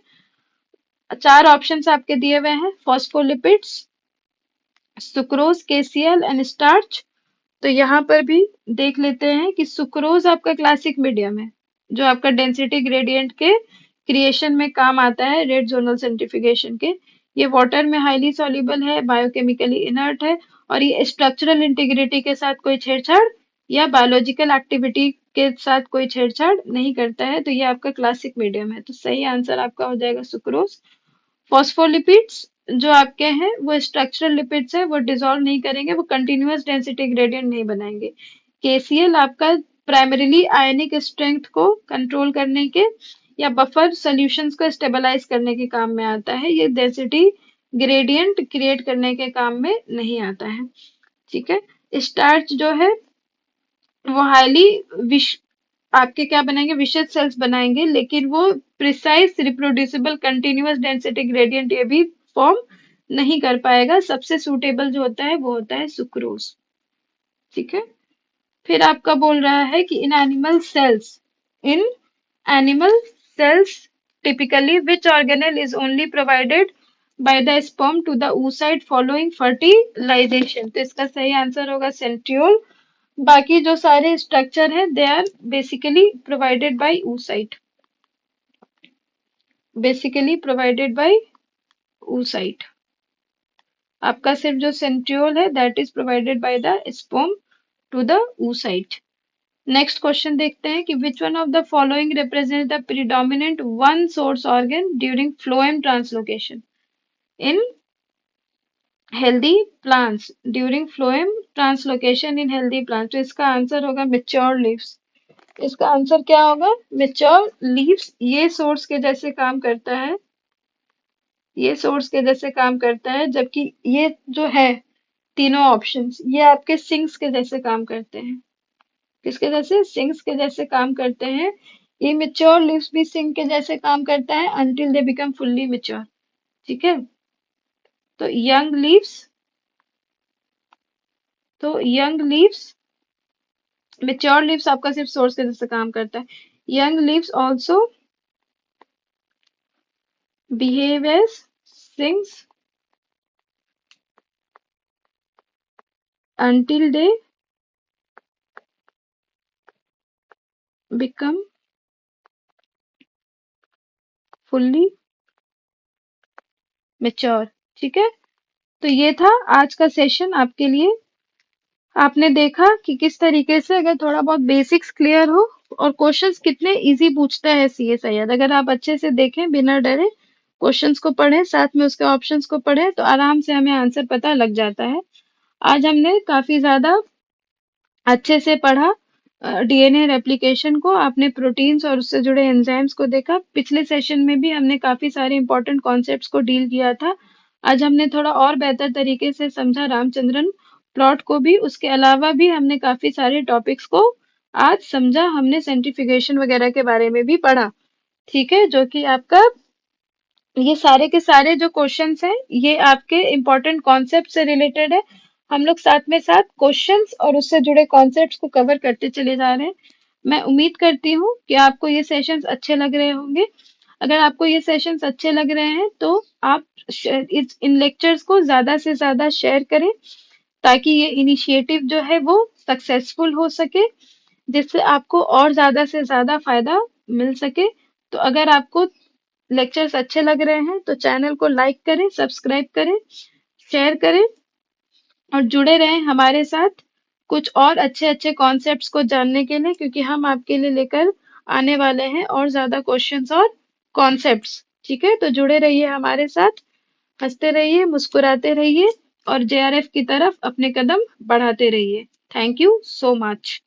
चार ऑप्शंस आपके दिए हुए हैं, phospholipids, sucrose, KCL and starch. तो यहाँ पर भी देख लेते हैं कि सुक्रोज आपका क्लासिक मीडियम है जो आपका डेंसिटी ग्रेडियंट के क्रिएशन में काम आता है रेड जोनल सेंट्रीफ्यूगेशन के। ये वाटर में हाईली सॉल्युबल है, बायोकेमिकली इनर्ट है और ये स्ट्रक्चरल इंटीग्रिटी के साथ कोई छेड़छाड़ या बायोलॉजिकल एक्टिविटी के साथ कोई छेड़छाड़ नहीं करता है। तो ये आपका क्लासिक मीडियम है, तो सही आंसर आपका हो जाएगा सुक्रोज। फॉस्फोलिपिड्स जो आपके हैं वो स्ट्रक्चरल लिपिड्स है, वो डिसॉल्व नहीं करेंगे, वो कंटिन्यूअस डेंसिटी ग्रेडियंट नहीं बनाएंगे। केसीएल आपका प्राइमरीली आयनिक स्ट्रेंथ को कंट्रोल करने के या बफर सॉल्यूशंस को स्टेबलाइज करने के काम में आता है, ये डेंसिटी ग्रेडियंट क्रिएट करने के काम में नहीं आता है। ठीक है, स्टार्च जो है वो हाईली आपके क्या बनाएंगे, विशेष सेल्स बनाएंगे, लेकिन वो precise reproducible continuous density gradient ये भी फॉर्म नहीं कर पाएगा। सबसे सूटेबल जो होता है वो होता है सुक्रोज। ठीक है, फिर आपका बोल रहा है कि in animal cells typically which organelle is only provided by the sperm to the oocyte following fertilization. तो इसका सही आंसर होगा सेंट्रियोल। बाकी जो सारे स्ट्रक्चर हैं they are basically provided by oocyte, basically provided by oocyte। आपका सिर्फ जो सेंट्रियोल है that is provided by the sperm to the oocyte। Next question देखते हैं कि which one of the following represent the predominant one source organ during phloem translocation in healthy plants. During phloem translocation in healthy plants, तो इसका answer होगा mature leaves. इसका answer क्या होगा, mature leaves. ये सोर्स के जैसे काम करता है, ये सोर्स के जैसे काम करता है, जबकि ये जो है तीनों ऑप्शंस ये आपके सिंक्स के जैसे काम करते हैं। किसके जैसे? सिंक्स के जैसे काम करते हैं। इमेच्योर लीव्स भी सिंक के जैसे काम करता है until they become fully mature. ठीक है। तो young leaves, young leaves, mature leaves आपका सिर्फ सोर्स के जैसे काम करता है। Young leaves also behave as sinks until they become fully mature। ठीक है। तो ये था आज का सेशन आपके लिए। आपने देखा कि किस तरीके से अगर थोड़ा बहुत बेसिक्स क्लियर हो और क्वेश्चंस कितने इजी पूछता है सीएसआईआर, अगर आप अच्छे से देखें बिना डरे, क्वेश्चंस को पढ़ें, साथ में उसके ऑप्शंस को पढ़ें, तो आराम से हमें आंसर पता लग जाता है। आज हमने काफी ज्यादा अच्छे से पढ़ा डीएनए रेप्लिकेशन को, आपने प्रोटीन्स और उससे जुड़े एंजाइम्स को देखा। पिछले सेशन में भी हमने काफी सारे इंपॉर्टेंट कॉन्सेप्ट्स को डील किया था। आज हमने थोड़ा और बेहतर तरीके से समझा रामचंद्रन प्लॉट को भी। उसके अलावा भी हमने काफी सारे टॉपिक्स को आज समझा। हमने सेंट्रीफ्यूगेशन वगैरह के बारे में भी पढ़ा। ठीक है, जो कि आपका ये सारे के सारे जो क्वेश्चंस हैं ये आपके इम्पोर्टेंट कॉन्सेप्ट से रिलेटेड है। हम लोग साथ में साथ क्वेश्चंस और उससे जुड़े कॉन्सेप्ट्स को कवर करते चले जा रहे हैं। मैं उम्मीद करती हूँ कि आपको ये सेशंस अच्छे लग रहे होंगे। अगर आपको ये सेशंस अच्छे लग रहे हैं तो आप इन लेक्चर्स को ज्यादा से ज्यादा शेयर करें, ताकि ये इनिशिएटिव जो है वो सक्सेसफुल हो सके, जिससे आपको और ज्यादा से ज्यादा फायदा मिल सके। तो अगर आपको लेक्चर्स अच्छे लग रहे हैं तो चैनल को लाइक करें, सब्सक्राइब करें, शेयर करें और जुड़े रहें हमारे साथ कुछ और अच्छे अच्छे कॉन्सेप्ट्स को जानने के लिए, क्योंकि हम आपके लिए लेकर आने वाले हैं और ज्यादा क्वेश्चंस और कॉन्सेप्ट्स। ठीक है, तो जुड़े रहिए हमारे साथ, हंसते रहिए, मुस्कुराते रहिए और जेआरएफ की तरफ अपने कदम बढ़ाते रहिए। Thank you so much.